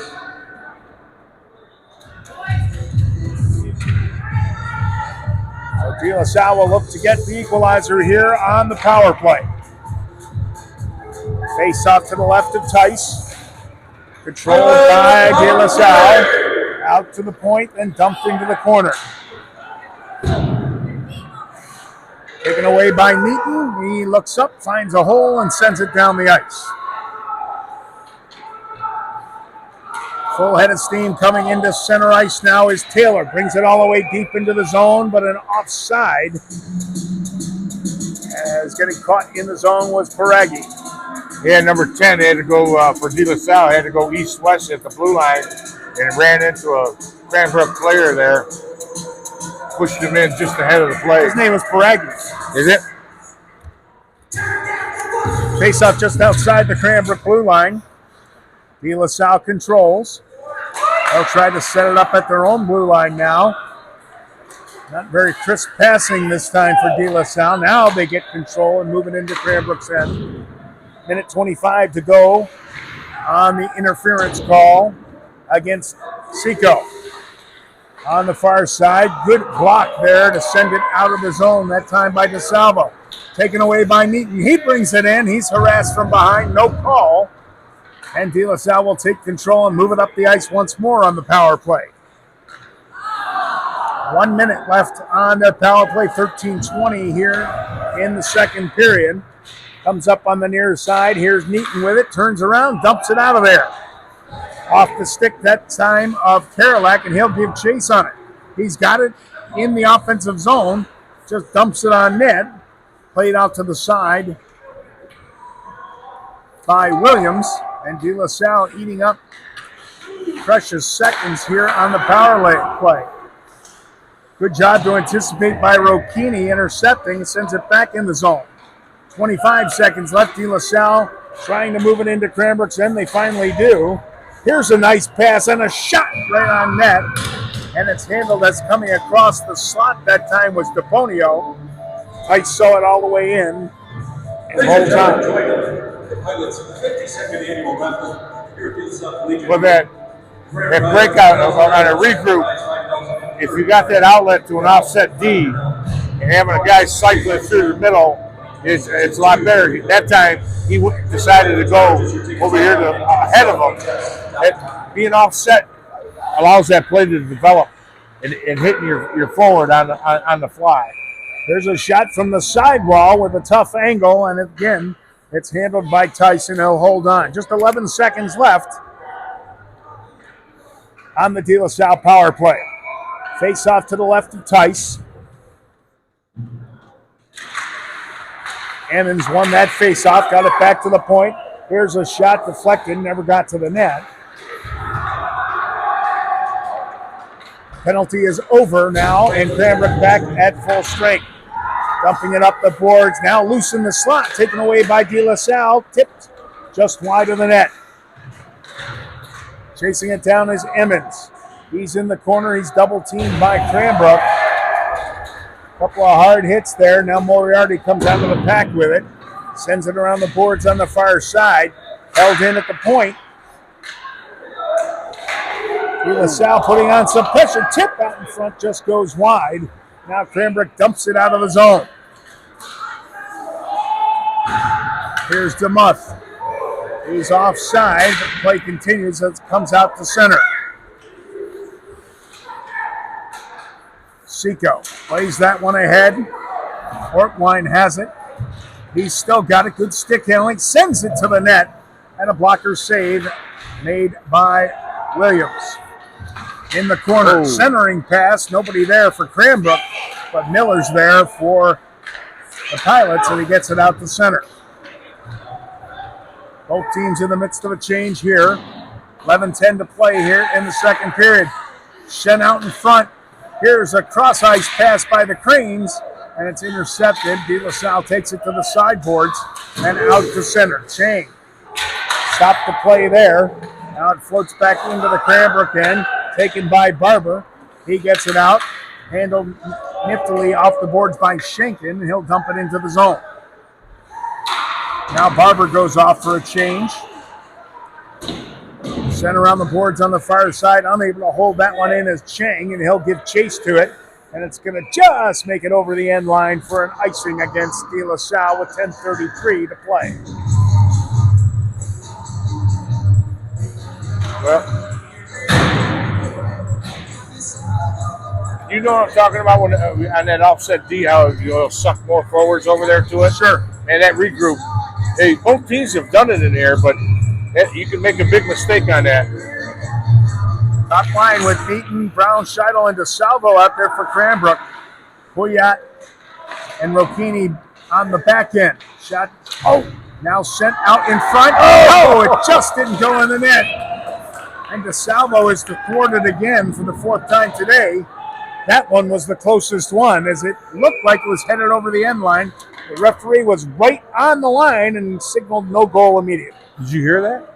So De La Salle will look to get the equalizer here on the power play. Face off to the left of Tice. Controlled by De La Salle. Out to the point, then dumped into the corner. Taken away by Neaton. He looks up, finds a hole, and sends it down the ice. Full head of steam coming into center ice now is Taylor. Brings it all the way deep into the zone, but an offside. As getting caught in the zone was Peraghi. Yeah, number 10 had to go for De La Salle, had to go east-west at the blue line and ran into a Cranbrook player there. Pushed him in just ahead of the play. His name was Peraghi. Is it? Face off just outside the Cranbrook blue line. De La Salle controls. They'll try to set it up at their own blue line now. Not very crisp passing this time for De La Salle. Now they get control and move it into Cranbrook's end. Minute 25 to go on the interference call against Seco. On the far side, good block there to send it out of the zone, that time by DeSalvo. Taken away by Neaton. He brings it in. He's harassed from behind. No call. And De La Salle will take control and move it up the ice once more on the power play. 1 minute left on the power play, 13:20 here in the second period. Comes up on the near side. Here's Neaton with it. Turns around, dumps it out of there. Off the stick that time of Karolak, and he'll give chase on it. He's got it in the offensive zone. Just dumps it on net. Played out to the side by Williams. And De La Salle eating up precious seconds here on the power play. Good job to anticipate by Rocchini, intercepting, sends it back in the zone. 25 seconds left. De La Salle trying to move it into Cranbrook's end. They finally do. Here's a nice pass and a shot right on net. And it's handled as coming across the slot. That time was DePonio. I saw it all the way in. And holds on. The Pilots' 52nd annual raffle here at the South Collegiate. Well, that breakout on a regroup, if you got that outlet to an offset D and having a guy cycle it through the middle, it's a lot better. That time, he decided to go over here ahead of him. Being offset allows that play to develop and hitting your forward on the fly. There's a shot from the sidewall with a tough angle, and again, it's handled by Tyson. He'll hold on. Just 11 seconds left on the De La Salle power play. Face off to the left of Tice. Emmons won that face off, got it back to the point. Here's a shot deflected, never got to the net. Penalty is over now, and Cranbrook back at full strength. Dumping it up the boards, now loose in the slot, taken away by De La Salle, tipped just wide of the net. Chasing it down is Emmons. He's in the corner, he's double teamed by Cranbrook. Couple of hard hits there, now Moriarty comes out of the pack with it. Sends it around the boards on the far side, held in at the point. De La Salle putting on some pressure, tip out in front, just goes wide. Now Cranbrook dumps it out of the zone. Here's DeMuth. He's offside, but play continues as it comes out to center. Seco plays that one ahead. Ortwine has it. He's still got a good stick handling, sends it to the net, and a blocker save made by Williams. In the corner, centering pass, nobody there for Cranbrook, but Miller's there for the Pilots, and he gets it out to center. Both teams in the midst of a change here. 11-10 to play here in the second period. Shen out in front. Here's a cross-ice pass by the Cranes, and it's intercepted. De La Salle takes it to the sideboards and out to center. Chang stopped the play there. Now it floats back into the Cranbrook end, taken by Barber. He gets it out, handled niftily off the boards by Schenken, and he'll dump it into the zone. Now Barber goes off for a change. Sent around the boards on the far side, unable to hold that one in as Chang, and he'll give chase to it. And it's going to just make it over the end line for an icing against De La Salle with 10:33 to play. Well, you know what I'm talking about when on that offset D, how you'll suck more forwards over there to it? Sure. And that regroup. Hey, both teams have done it in here, but you can make a big mistake on that. Top line with Beaton, Brown, Scheidel, and DeSalvo out there for Cranbrook. Pouillat and Rocchini on the back end. Shot, now sent out in front. Oh, it just didn't go in the net. And DeSalvo is thwarted again for the fourth time today. That one was the closest one, as it looked like it was headed over the end line. The referee was right on the line and signaled no goal immediately. Did you hear that?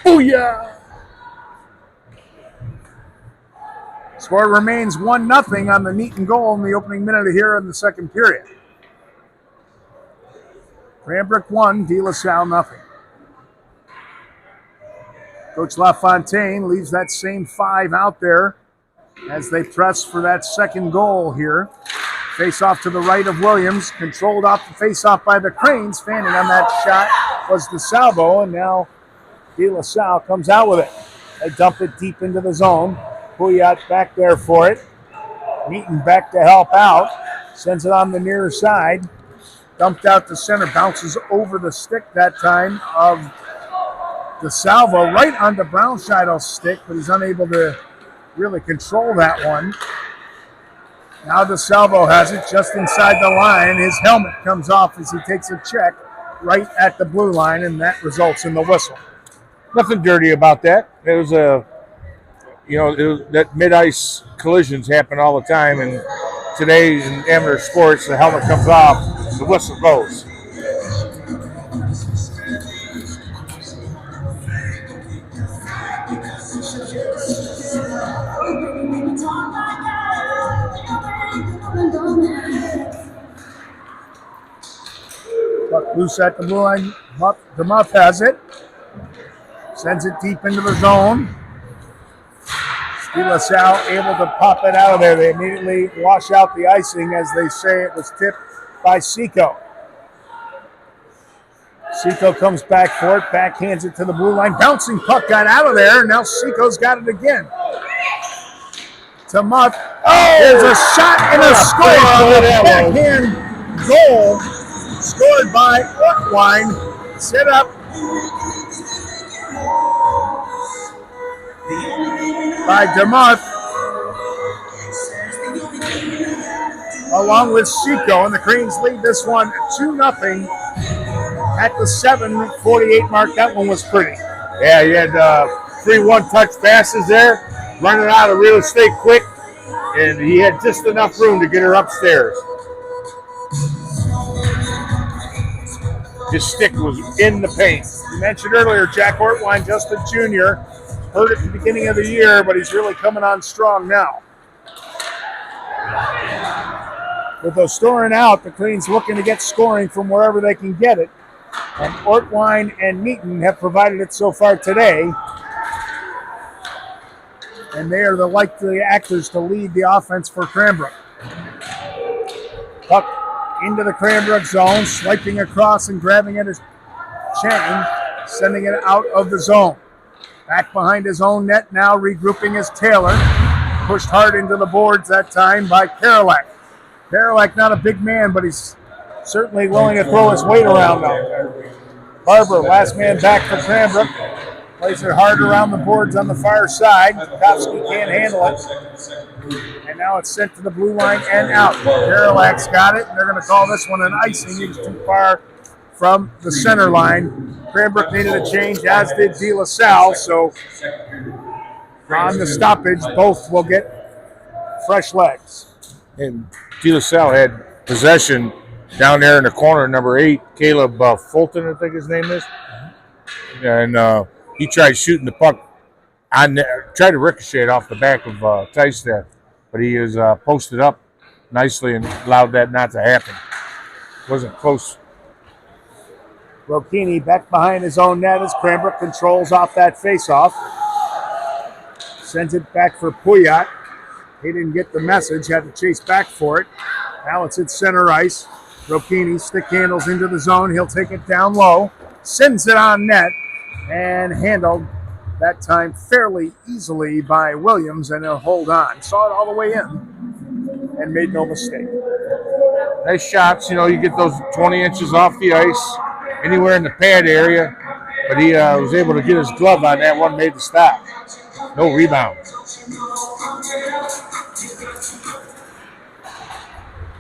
Booyah! Score remains 1-0 on the Neaton goal in the opening minute here in the second period. Cranbrook 1, De La Salle 0. Coach LaFontaine leaves that same 5 out there as they press for that second goal here. Face off to the right of Williams, controlled off the face off by the Cranes. Fanning on that shot was DeSalvo, and now De La Salle comes out with it. They dump it deep into the zone. Pouillat back there for it. Neaton back to help out. Sends it on the near side. Dumped out to center. Bounces over the stick that time of DeSalvo. Right onto Brownscheidel's stick, but he's unable to really control that one. Now DeSalvo has it just inside the line. His helmet comes off as he takes a check right at the blue line, and that results in the whistle. Nothing dirty about that. It was that mid-ice collisions happen all the time, and today in amateur sports, the helmet comes off, the whistle goes. Puck loose at the blue line. DeMuth has it. Sends it deep into the zone. De La Salle able to pop it out of there. They immediately wash out the icing as they say it was tipped by Seco. Seco comes back for it, backhands it to the blue line. Bouncing puck got out of there. Now Seco's got it again. DeMuth. There's a shot and a score on the backhand goal. Scored by Ortwine. Set up by DeMuth, along with Seco, and the Cranes lead this one 2-0 at the 7:48 mark. That one was pretty. Yeah, you had 3 one-touch passes there, running out of real estate quick, and he had just enough room to get her upstairs. His stick was in the paint. You mentioned earlier, Jack Ortwine, Justin Jr., hurt at the beginning of the year, but he's really coming on strong now. With O'Storin out, the Cranes looking to get scoring from wherever they can get it. And Ortwine and Neaton have provided it so far today. And they are the likely actors to lead the offense for Cranbrook. Puck into the Cranbrook zone, swiping across and grabbing it is Chang, sending it out of the zone. Back behind his own net now, regrouping is Taylor. Pushed hard into the boards that time by Karolak. Karolak not a big man, but he's certainly willing to throw his weight around now. Barber, last man back for Cranbrook. Plays it hard around the boards on the far side. Kowski can't handle it. And now it's sent to the blue line and out. Karolak's got it, and they're going to call this one an icing. He's too far from the center line. Cranbrook needed a change, as did De La Salle. So on the stoppage, both will get fresh legs. And De La Salle had possession down there in the corner, number 8, Caleb Fulton, I think his name is. And he tried shooting the puck, tried to ricochet it off the back of Tice there. But he is posted up nicely and allowed that not to happen. Wasn't close. Rocchini back behind his own net as Cranbrook controls off that faceoff. Sends it back for Puyat. He didn't get the message, had to chase back for it. Now it's at center ice. Rocchini stick handles into the zone. He'll take it down low. Sends it on net and handled that time fairly easily by Williams, and he'll hold on. Saw it all the way in and made no mistake. Nice shots. You know, you get those 20 inches off the ice, anywhere in the pad area, but he was able to get his glove on that one, made the stop. No rebound.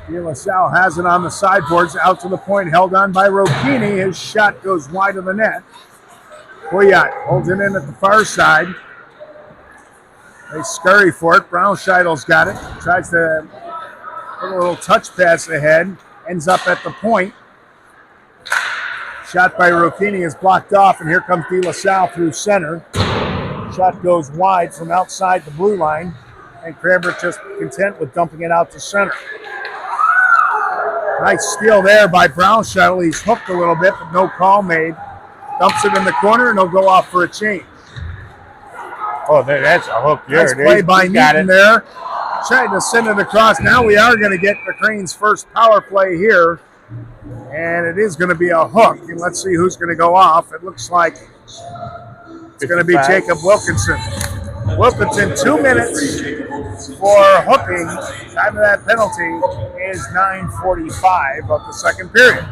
De La Salle has it on the sideboards, out to the point, held on by Rocchini. His shot goes wide of the net. Puyat holds it in at the far side. They scurry for it. Brownscheidel's got it. Tries to put a little touch pass ahead. Ends up at the point. Shot by Rocchini is blocked off, and here comes De La Salle through center. Shot goes wide from outside the blue line, and Cranbrook just content with dumping it out to center. Nice steal there by Brownscheidel. He's hooked a little bit, but no call made. Dumps it in the corner, and he'll go off for a change. Oh, that's a hook there. Nice play by Neaton there. Trying to send it across. Now we are going to get the Cranes' first power play here. And it is going to be a hook. And let's see who's going to go off. It looks like it's going to be Jacob Wilkinson. Wilkinson, 2 minutes for hooking. Time of that penalty is 9:45 of the second period.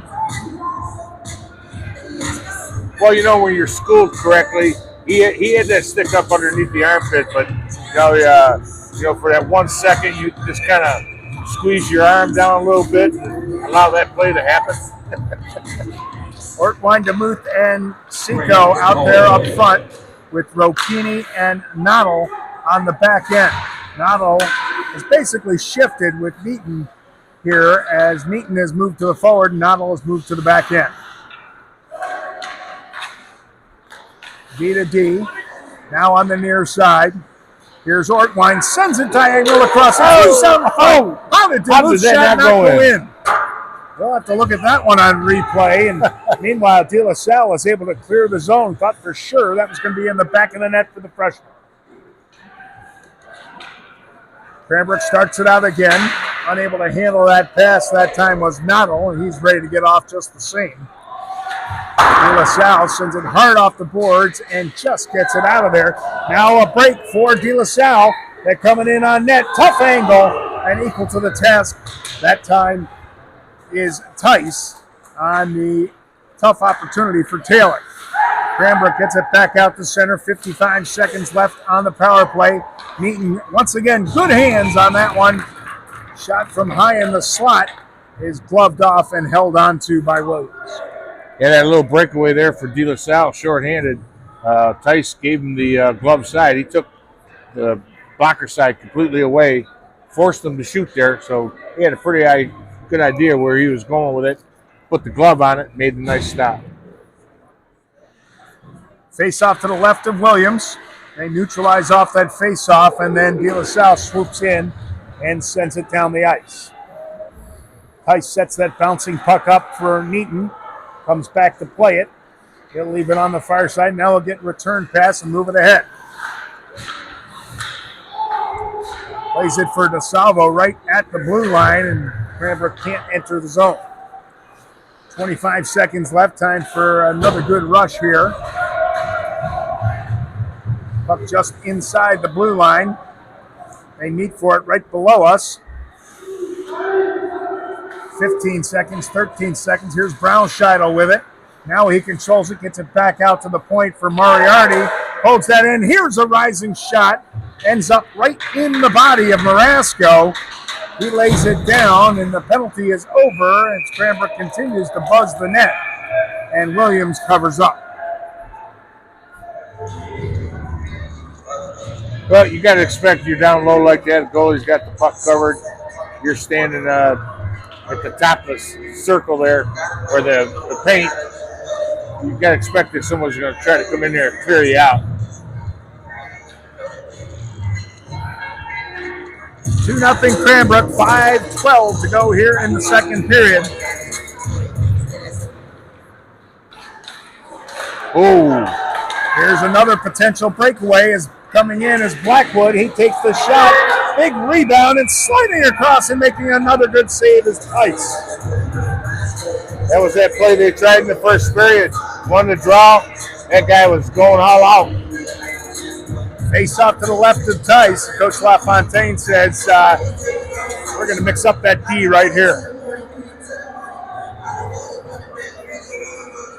Well, you know, when you're schooled correctly, he had that stick up underneath the armpit, but you know, for that 1 second, you just kind of squeeze your arm down a little bit and allow that play to happen. Ortwine, DeMuth, and Seco out there up front with Rocchini and Noddle on the back end. Noddle has basically shifted with Neaton here as Neaton has moved to the forward and Noddle has moved to the back end. D to D, now on the near side. Here's Ortwine, sends it diagonal across. Oh, how did DeMuth's shot not go in? We'll have to look at that one on replay. And meanwhile, De La Salle is able to clear the zone. Thought for sure that was going to be in the back of the net for the freshman. Cranbrook starts it out again. Unable to handle that pass that time was Noddle, and he's ready to get off just the same. De La Salle sends it hard off the boards and just gets it out of there. Now a break for De La Salle. They're coming in on net. Tough angle and equal to the task. That time is Tice on the tough opportunity for Taylor. Cranbrook gets it back out to center. 55 seconds left on the power play. Neaton, once again, good hands on that one. Shot from high in the slot is gloved off and held on to by Williams. Yeah, that little breakaway there for De La Salle, shorthanded. Tice gave him the glove side. He took the blocker side completely away, forced him to shoot there, so he had a pretty good idea where he was going with it. Put the glove on it, made a nice stop. Face off to the left of Williams. They neutralize off that face off, and then De La Salle swoops in and sends it down the ice. Tice sets that bouncing puck up for Neaton. Comes back to play it. He'll leave it on the far side. Now he'll get return pass and move it ahead. Plays it for DeSalvo right at the blue line, and Cranbrook can't enter the zone. 25 seconds left. Time for another good rush here. Puck just inside the blue line. They meet for it right below us. 15 seconds, 13 seconds. Here's Brownscheidel with it. Now he controls it, gets it back out to the point for Moriarty. Holds that in. Here's a rising shot. Ends up right in the body of Marasco. He lays it down, and the penalty is over as Cranbrook continues to buzz the net, and Williams covers up. Well, you got to expect you're down low like that. The goalie's got the puck covered. You're standing at the top of the circle there, or the paint. You got to expect that someone's going to try to come in there and clear you out. 2-0 Cranbrook, 5:12 to go here in the second period. Oh, here's another potential breakaway is coming in as Blackwood. He takes the shot, big rebound, and sliding across and making another good save is Tice. that was that play they tried in the first period. Won the draw. That guy was going all out. Face off to the left of Tice. Coach LaFontaine says, we're going to mix up that D right here.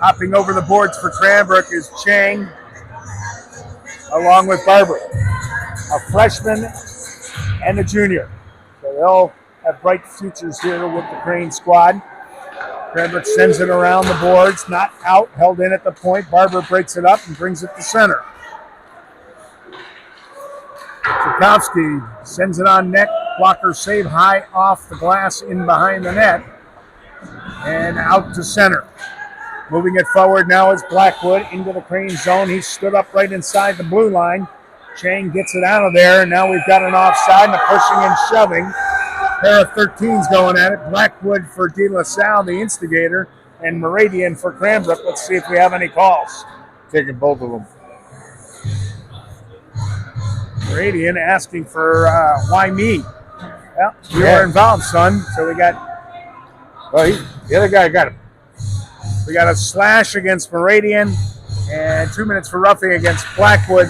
Hopping over the boards for Cranbrook is Chang, along with Barber, a freshman and a junior. So they'll have bright futures here with the Crane squad. Cranbrook sends it around the boards, not out, held in at the point. Barber breaks it up and brings it to center. Tchaikovsky sends it on net. Blocker save high off the glass in behind the net. And out to center. Moving it forward now is Blackwood into the Crane zone. He stood up right inside the blue line. Chang gets it out of there, and now we've got an offside and a pushing and shoving. Pair of 13s going at it. Blackwood for De La Salle, the instigator, and Meridian for Cranbrook. Let's see if we have any calls. Taking both of them. Meridian asking for why me? Well, you were involved, son. So we got. Well, the other guy got him. We got a slash against Meridian and 2 minutes for roughing against Blackwood.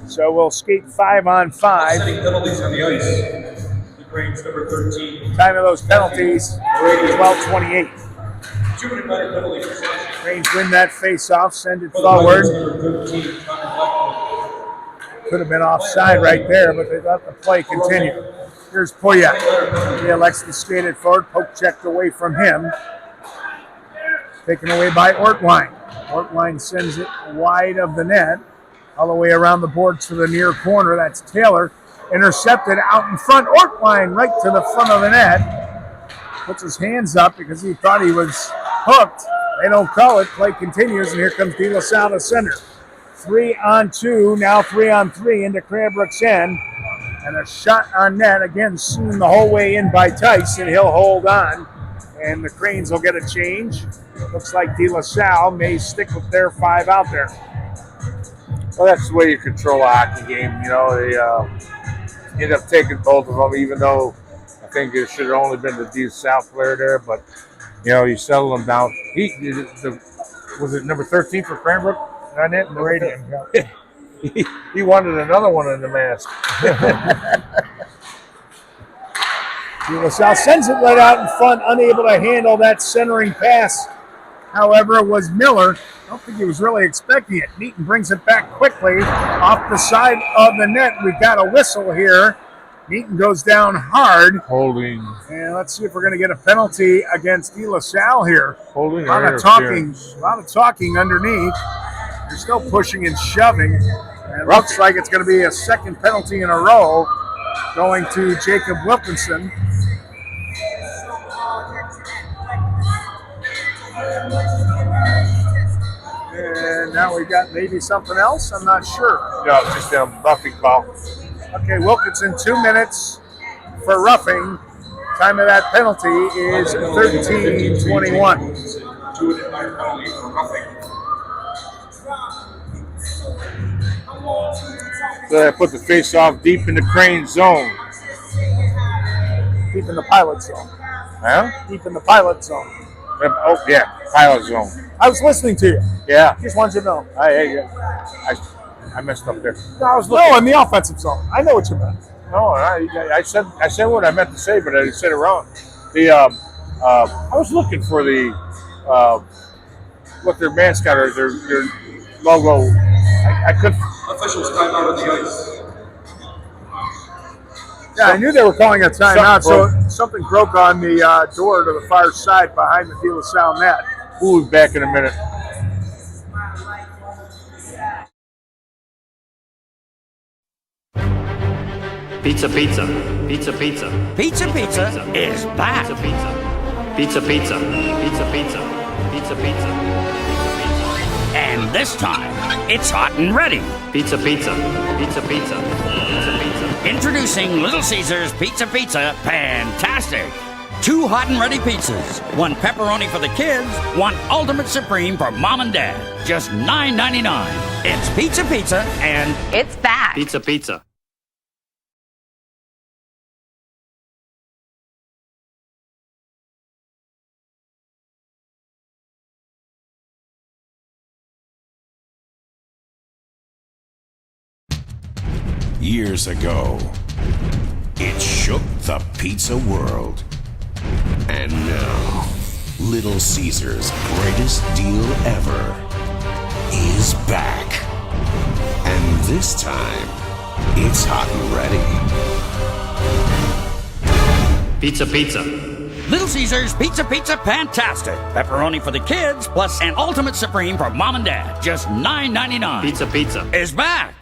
So we'll skate 5-on-5. Setting penalties on the ice. The Cranes number 13. Time of those penalties, 12:28. 2-minute penalty for slashing. Cranes win that face-off, send it forward. Number 13, Connor Blackwood. Could have been offside right there, but they let the play continue. Here's Poyak. He elects to skate it forward. Poke checked away from him. Taken away by Ortwine. Ortwine sends it wide of the net, all the way around the board to the near corner. That's Taylor. Intercepted out in front. Ortwine right to the front of the net. Puts his hands up because he thought he was hooked. They don't call it. Play continues, and here comes De La Salle to center. 3-on-2, now 3-on-3 into Cranbrook's end. And a shot on net, again, seen the whole way in by Tice, and he'll hold on. And the Cranes will get a change. Looks like De La Salle may stick with their 5 out there. Well, that's the way you control a hockey game. You know, they end up taking both of them, even though I think it should have only been the De La Salle player there. But, you know, you settle them down. Was it number 13 for Cranbrook? On it? Meridian. He wanted another one in the mask. De La Salle sends it right out in front, unable to handle that centering pass. However, it was Miller. I don't think he was really expecting it. Neaton brings it back quickly off the side of the net. We've got a whistle here. Neaton goes down hard. Holding. And let's see if we're going to get a penalty against De La Salle here. Holding. A lot of talking underneath. They're still pushing and shoving. And it looks like it's going to be a second penalty in a row going to Jacob Wilkinson. And now we got maybe something else. I'm not sure. No, just a roughing call. Okay, Wilkinson, 2 minutes for roughing. Time of that penalty is 13:21. 2-minute penalty for roughing. So I put the face off deep in the Crane zone. Deep in the pilot zone. Huh? Deep in the pilot zone. Oh, yeah, pilot zone. I was listening to you. Yeah. Just wanted you to know. I messed up there. No, I was looking. No, in the offensive zone. I know what you meant. No, I said what I meant to say, but I said it wrong. I was looking for the what their mascot or their logo. I couldn't. Officials time out on the ice. Yeah, I knew they were calling a timeout, so something broke on the door to the far side behind the De La Salle net. We'll be back in a minute. Pizza, pizza, pizza, pizza. Pizza Pizza is back. Pizza, pizza. Pizza, pizza, pizza, pizza. Pizza, pizza. And this time, it's hot and ready. Pizza, pizza, pizza, pizza. Pizza, pizza. Introducing Little Caesars Pizza Pizza Fantastic. 2 hot and ready pizzas. 1 pepperoni for the kids, 1 Ultimate Supreme for mom and dad. Just $9.99. It's Pizza Pizza and It's back. Pizza, pizza. Years ago, it shook the pizza world. And now, Little Caesars' greatest deal ever is back. And this time, it's hot and ready. Pizza, pizza. Little Caesars Pizza Pizza Fantastic. Pepperoni for the kids, plus an Ultimate Supreme for mom and dad. Just $9.99. Pizza, pizza. Is back.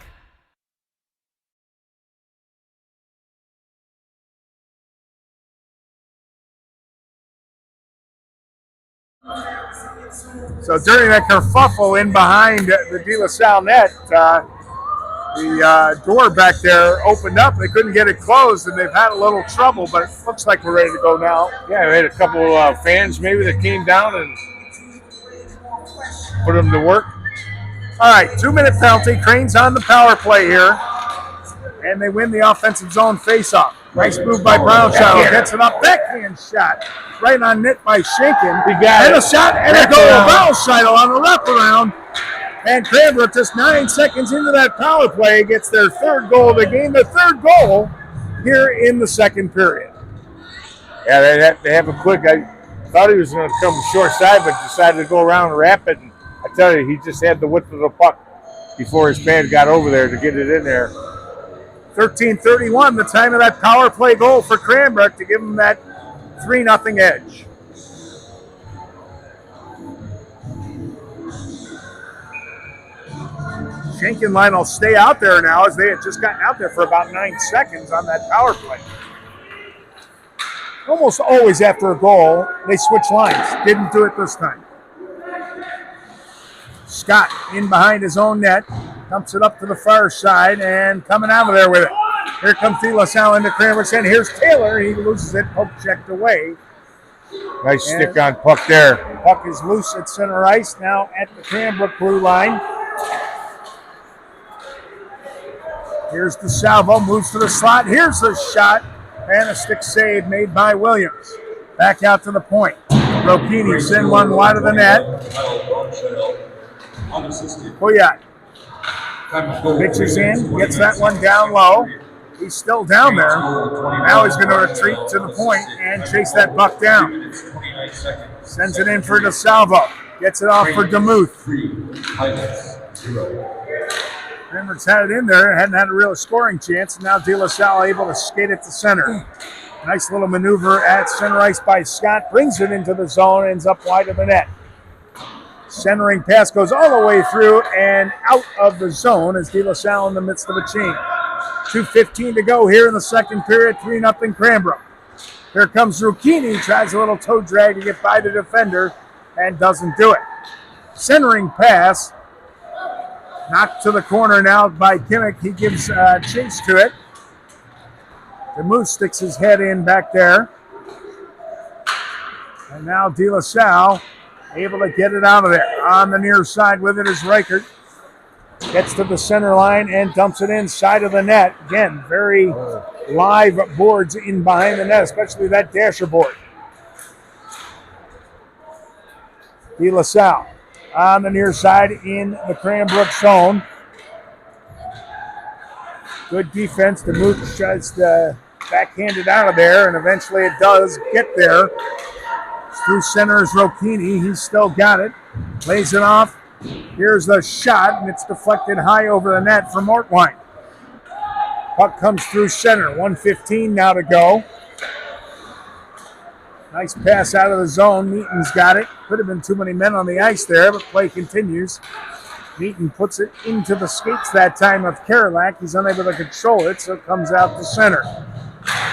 So during that kerfuffle in behind the De La Salle net, the door back there opened up. They couldn't get it closed, and they've had a little trouble, but it looks like we're ready to go now. Yeah, we had a couple fans maybe that came down and put them to work. All right, 2-minute penalty. Crane's on the power play here, and they win the offensive zone faceoff. Nice move by Brownshire. Gets it up. Backhand shot. Right on net by Schenken. He got and it. a shot and a goal of Brownshire on a wraparound. And Cranbrook, just 9 seconds into that power play, gets their 3rd goal of the game. Their 3rd goal here in the 2nd period. Yeah, they have a quick. I thought he was going to come short side, but decided to go around and wrap it. And I tell you, he just had the width of the puck before his man got over there to get it in there. 13:31, the time of that power play goal for Cranbrook to give them that 3-0 edge. Schenken line will stay out there now, as they had just gotten out there for about 9 seconds on that power play. Almost always after a goal, they switch lines. Didn't do it this time. Scott in behind his own net, dumps it up to the far side, and coming out of there with it. Here comes De La Salle into Cranbrook's end. Here's Taylor. He loses it, poke checked away. Nice stick on puck there. Puck is loose at center ice, now at the Cranbrook blue line. Here's DeSalvo, moves to the slot. Here's the shot, and a stick save made by Williams. Back out to the point. Rokini send one wide of the net. Poyat pitches in, gets that one down low. He's still down there. Now he's going to retreat to the point and chase that puck down. Sends it in for DeSalvo. Gets it off for DeMuth. Cranbrook's had it in there. Hadn't had a real scoring chance. And now De La Salle able to skate it to center. Nice little maneuver at center ice by Scott. Brings it into the zone. Ends up wide of the net. Centering pass goes all the way through and out of the zone as De La Salle in the midst of a change. 2:15 to go here in the 2nd period. 3-0 Cranbrook. Here comes Rukini. Tries a little toe drag to get by the defender and doesn't do it. Centering pass. Knocked to the corner now by Kimmick. He gives chase to it. The Moose sticks his head in back there. And now De La Salle able to get it out of there. On the near side with it is Reichert. Gets to the center line and dumps it inside of the net. Again, very live boards in behind the net, especially that dasher board. De La Salle on the near side in the Cranbrook zone. Good defense. The Mooch tries to backhand it out of there, and eventually it does get there. Through center is Rocchini. He's still got it. Lays it off. Here's the shot, and it's deflected high over the net from Mortwine. Puck comes through center. 1:15 now to go. Nice pass out of the zone. Meaton's got it. Could have been too many men on the ice there, but play continues. Meaton puts it into the skates that time of Karolak. He's unable to control it, so it comes out to center.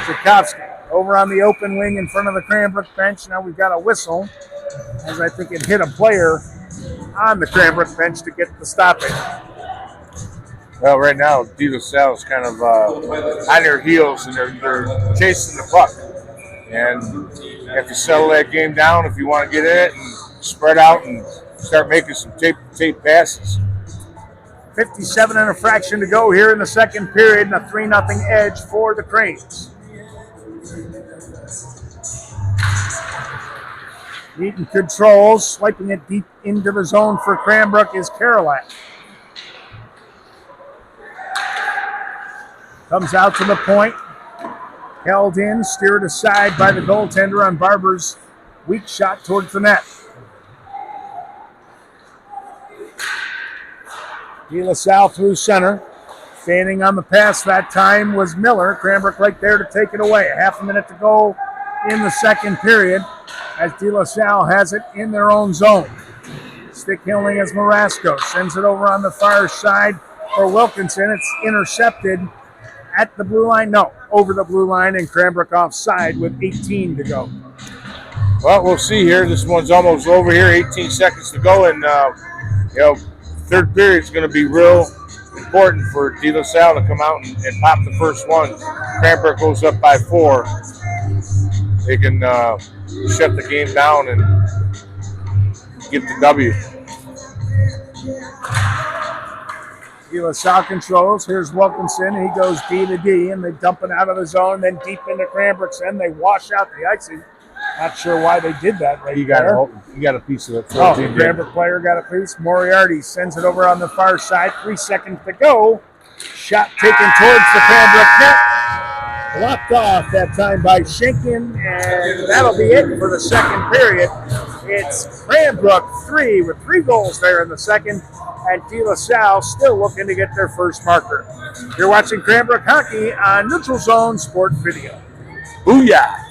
Tchaikovsky over on the open wing in front of the Cranbrook bench. Now we've got a whistle, as I think it hit a player on the Cranbrook bench to get the stoppage. Well, right now, De La Salle is kind of on their heels, and they're chasing the puck. And you have to settle that game down if you want to get in it and spread out and start making some tape passes. 57 and a fraction to go here in the second period, and a 3-0 edge for the Cranes. Meaton controls, swiping it deep into the zone for Cranbrook is Karolak. Comes out to the point, held in, steered aside by the goaltender on Barber's weak shot towards the net. De La Salle through center. Standing on the pass that time was Miller. Cranbrook right there to take it away. A half a minute to go in the second period as De La Salle has it in their own zone. Stick handling as Marasco sends it over on the far side for Wilkinson. It's intercepted at the blue line. No, over the blue line, and Cranbrook offside with 18 to go. Well, we'll see here. This one's almost over here. 18 seconds to go, and third period is going to be real important for De La Salle to come out and pop the first one. Cranbrook goes up by 4. They can shut the game down and get the W. De La Salle controls. Here's Wilkinson. He goes D to D, and they dump it out of the zone, then deep into Cranbrook's end. They wash out the icing. Not sure why they did that right there. He got a piece of it. Oh, the Cranbrook player got a piece. Moriarty sends it over on the far side. 3 seconds to go. Shot taken towards the Cranbrook net. Blocked off that time by Schenken, and that'll be it for the second period. It's Cranbrook 3 with 3 goals there in the second, and De La Salle still looking to get their first marker. You're watching Cranbrook Hockey on Neutral Zone Sport Video. Booyah!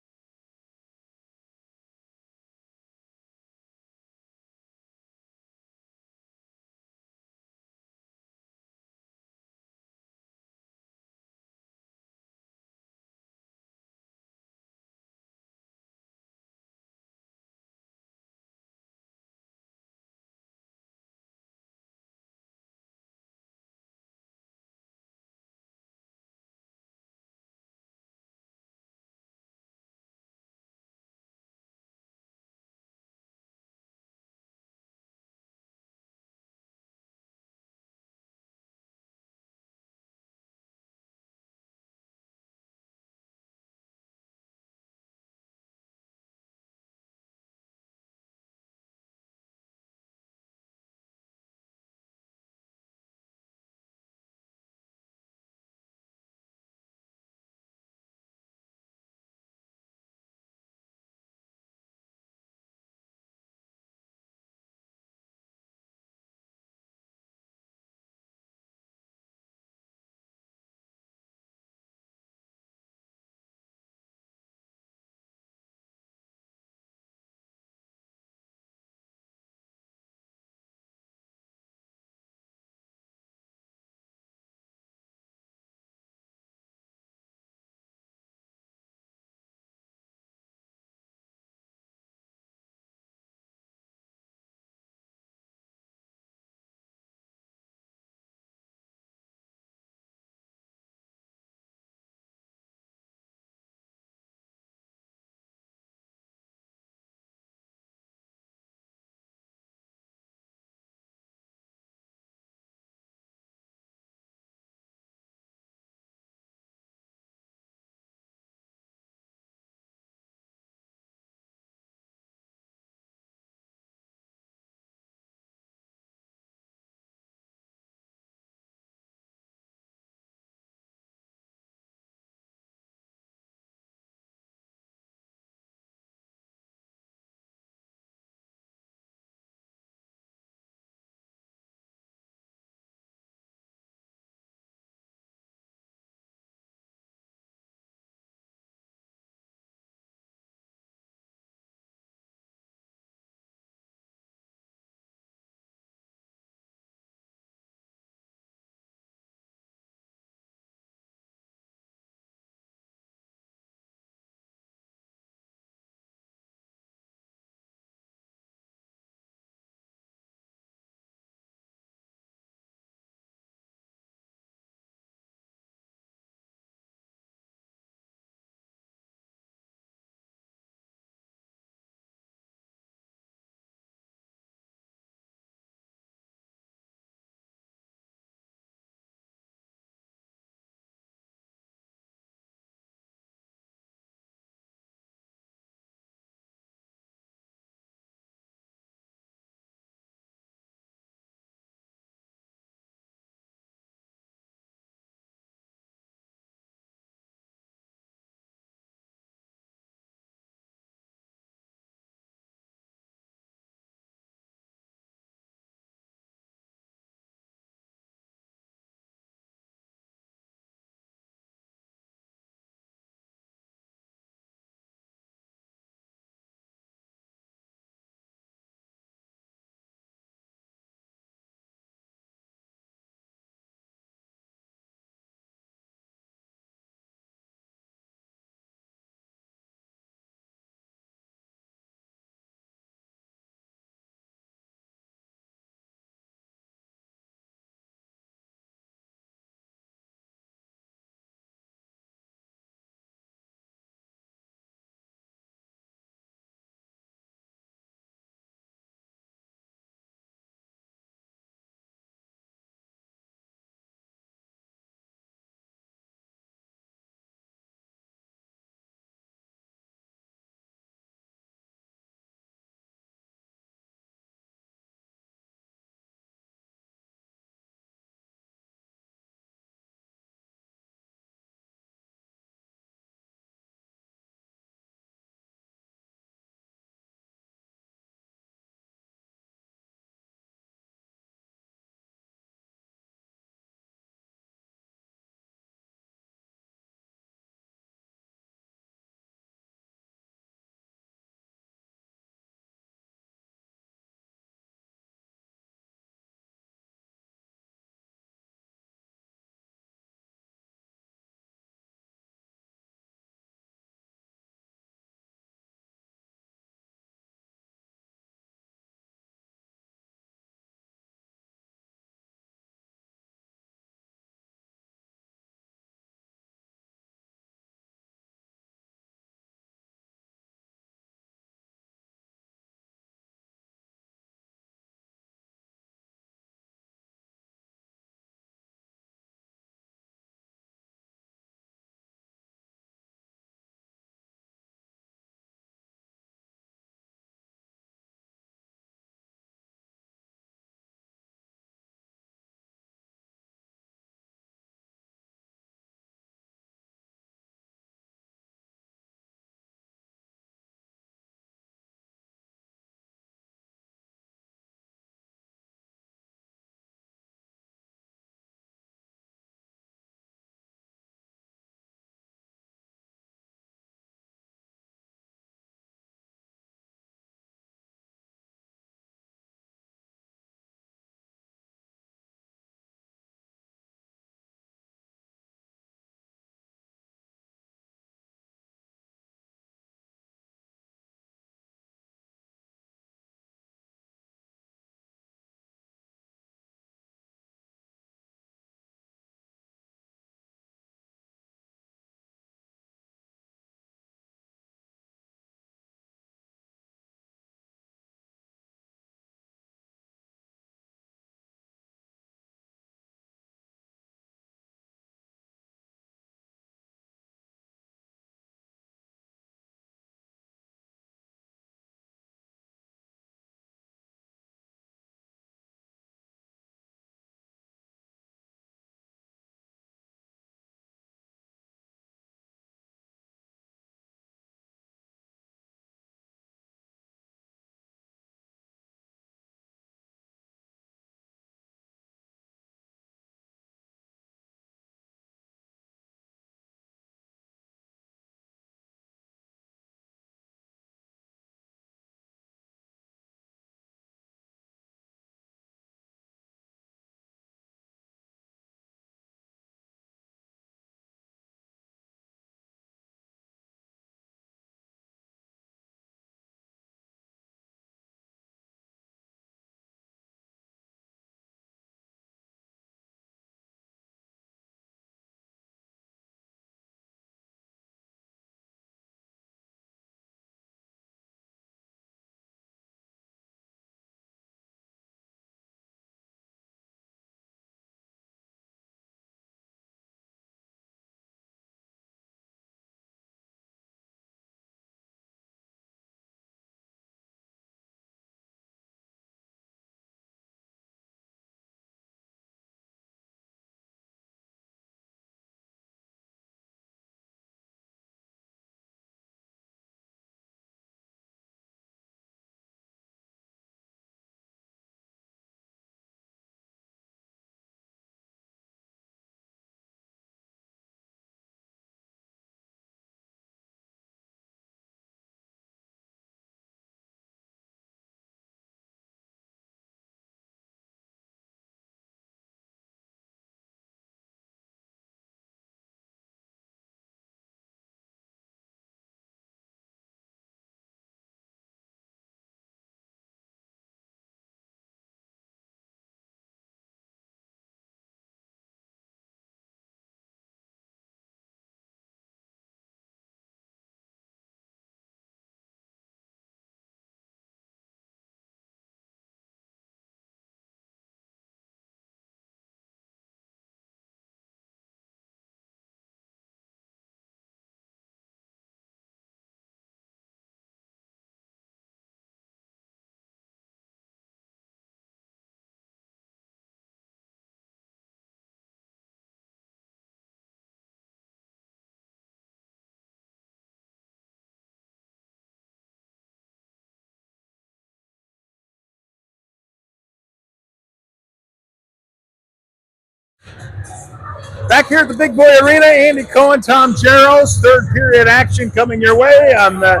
Back here at the Big Boy Arena, Andy Cohen, Tom Jaros, third period action coming your way on the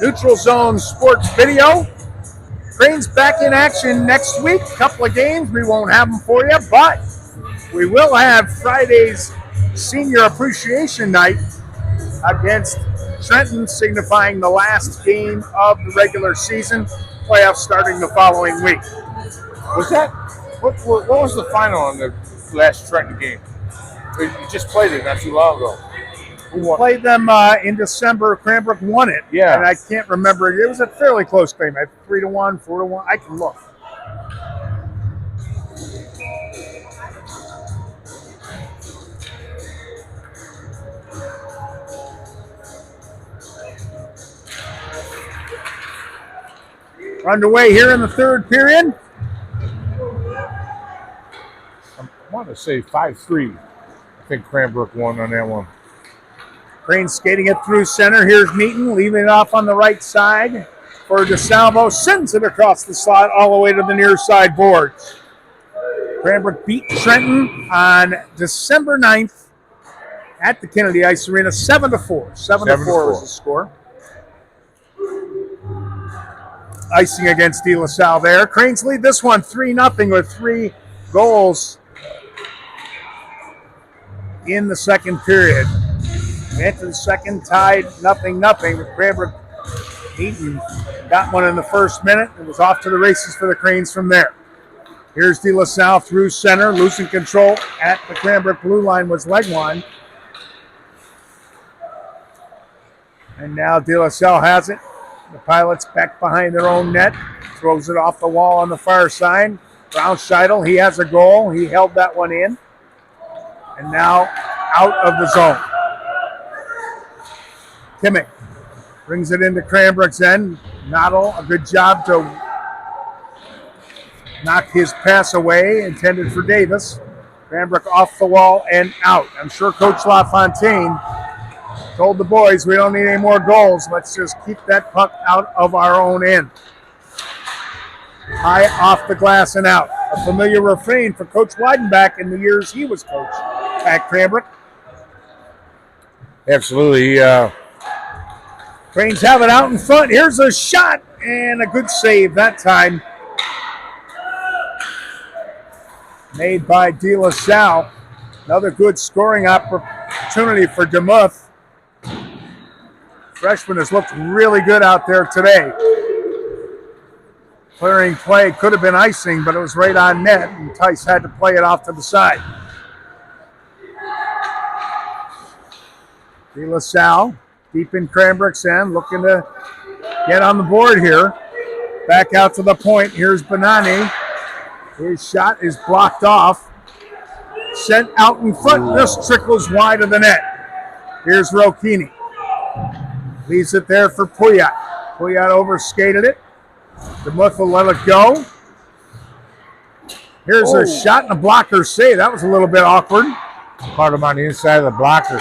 Neutral Zone Sports Video. Cranes back in action next week. Couple of games. We won't have them for you, but we will have Friday's Senior Appreciation Night against Trenton, signifying the last game of the regular season. Playoffs starting the following week. What was the final on the last Trenton game? You just played it not too long ago. We played them in December. Cranbrook won it. Yeah. And I can't remember. It was a fairly close game. 3-1, 4-1. I can look. We're underway here in the third period. I want to say 5-3. I think Cranbrook won on that one. Cranes skating it through center. Here's Meaton leaving it off on the right side for DeSalvo. Sends it across the slot all the way to the near side boards. Cranbrook beat Trenton on December 9th at the Kennedy Ice Arena 7-4. 7-4 was the score. Icing against De La Salle there. Cranes lead this one 3-0 with 3 goals in the second period. Into the second, tied 0-0 with Cranbrook. Eaton got one in the first minute. It was off to the races for the Cranes from there. Here's De La Salle through center, losing control at the Cranbrook blue line was Legwine. And now De La Salle has it. The Pilots back behind their own net. Throws it off the wall on the far side. Brown Scheidel, he has a goal. He held that one in. And now out of the zone. Kimmick brings it into Cranbrook's end. Noddle, a good job to knock his pass away, intended for Davis. Cranbrook off the wall and out. I'm sure Coach LaFontaine told the boys we don't need any more goals. Let's just keep that puck out of our own end. High off the glass and out. A familiar refrain for Coach Weidenbach in the years he was coach at Cranbrook. Absolutely. Cranes have it out in front. Here's a shot and a good save that time. Made by De La Salle. Another good scoring opportunity for DeMuth. Freshman has looked really good out there today. Clearing play could have been icing, but it was right on net, and Tice had to play it off to the side. De La Salle deep in Cranbrook's end, looking to get on the board here. Back out to the point. Here's Bonani. His shot is blocked off. Sent out in front. This trickles wide of the net. Here's Rocchini. Leaves it there for Puyat. Puyat overskated it. DeMuth will let it go. Here's a shot and a blocker save. That was a little bit awkward. Caught him on the inside of the blocker.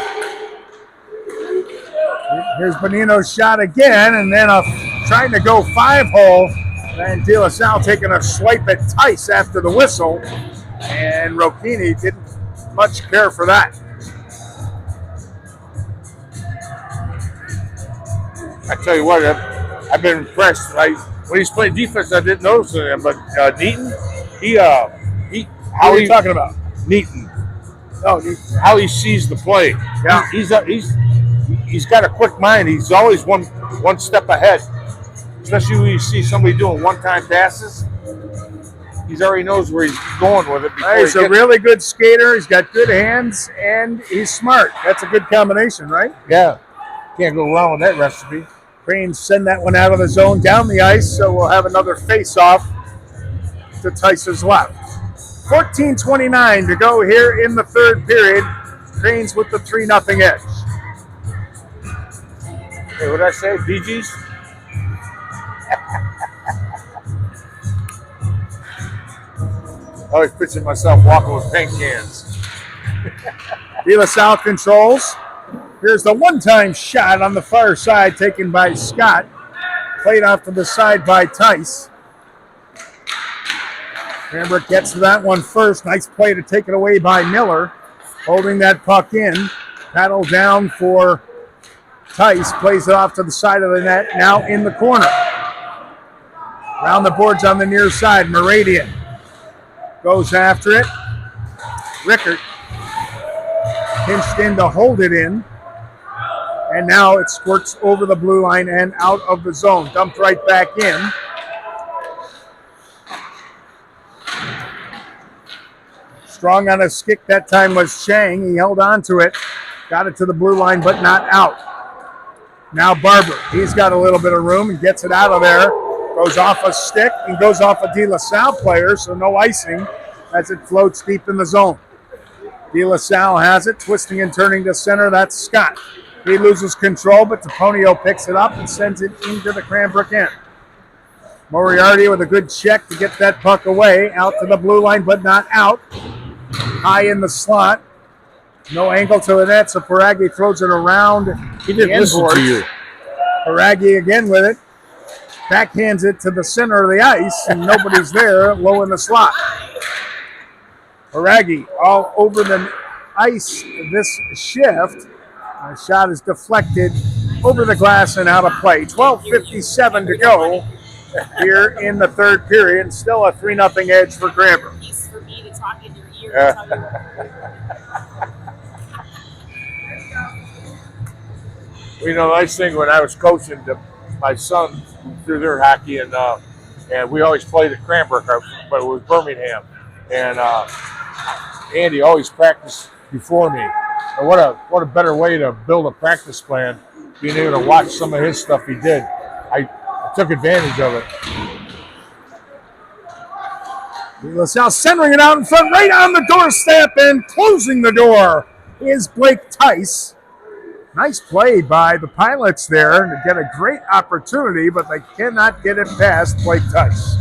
Here's Bonino's shot again, and then trying to go 5-hole. And De La Salle taking a swipe at Tice after the whistle. And Rocchini didn't much care for that. I tell you what, I've been impressed. When he's playing defense, I didn't notice him, but Neaton, How are you talking about? Neaton, Oh, Neaton. how he sees the play. Yeah. He's got a quick mind. He's always one step ahead. Especially when you see somebody doing one-time passes, he already knows where he's going with it. He's a really good skater. He's got good hands, and he's smart. That's a good combination, right? Yeah, can't go wrong with that recipe. Cranes send that one out of the zone down the ice, so we'll have another face-off to Tice's left. 14:29 to go here in the third period. Cranes with the 3-0 edge. Hey, what did I say? BG's? I always picture myself walking with paint cans. De La Salle controls. Here's the one-time shot on the far side taken by Scott. Played off to the side by Tice. Cranbrook gets to that one first. Nice play to take it away by Miller. Holding that puck in. Paddle down for Tice. Plays it off to the side of the net. Now in the corner. Around the boards on the near side. Meridian goes after it. Rickert pinched in to hold it in. And now it squirts over the blue line and out of the zone. Dumped right back in. Strong on a stick that time was Chang. He held on to it. Got it to the blue line, but not out. Now Barber. He's got a little bit of room and gets it out of there. Goes off a stick and goes off a De La Salle player, so no icing as it floats deep in the zone. De La Salle has it, twisting and turning to center. That's Scott. He loses control, but Taponio picks it up and sends it into the Cranbrook end. Moriarty with a good check to get that puck away. Out to the blue line, but not out. High in the slot. No angle to the net, so Paragi throws it around. He didn't listen to you. Paragi again with it. Backhands it to the center of the ice, and nobody's there, low in the slot. Paragi all over the ice this shift. The shot is deflected over the glass and out of play. 12:57 to go here in the third period. Still a 3-0 edge for Cranbrook. For me to talk in your ear and tell you. You know, the nice thing when I was coaching my son through their hockey, and we always played at Cranbrook, but it was Birmingham, and Andy always practiced before me. And what a better way to build a practice plan, being able to watch some of his stuff he did. I took advantage of it. LaSalle centering it out in front, right on the doorstep, and closing the door is Blake Tice. Nice play by the Pilots there to get a great opportunity, but they cannot get it past Blake Tice.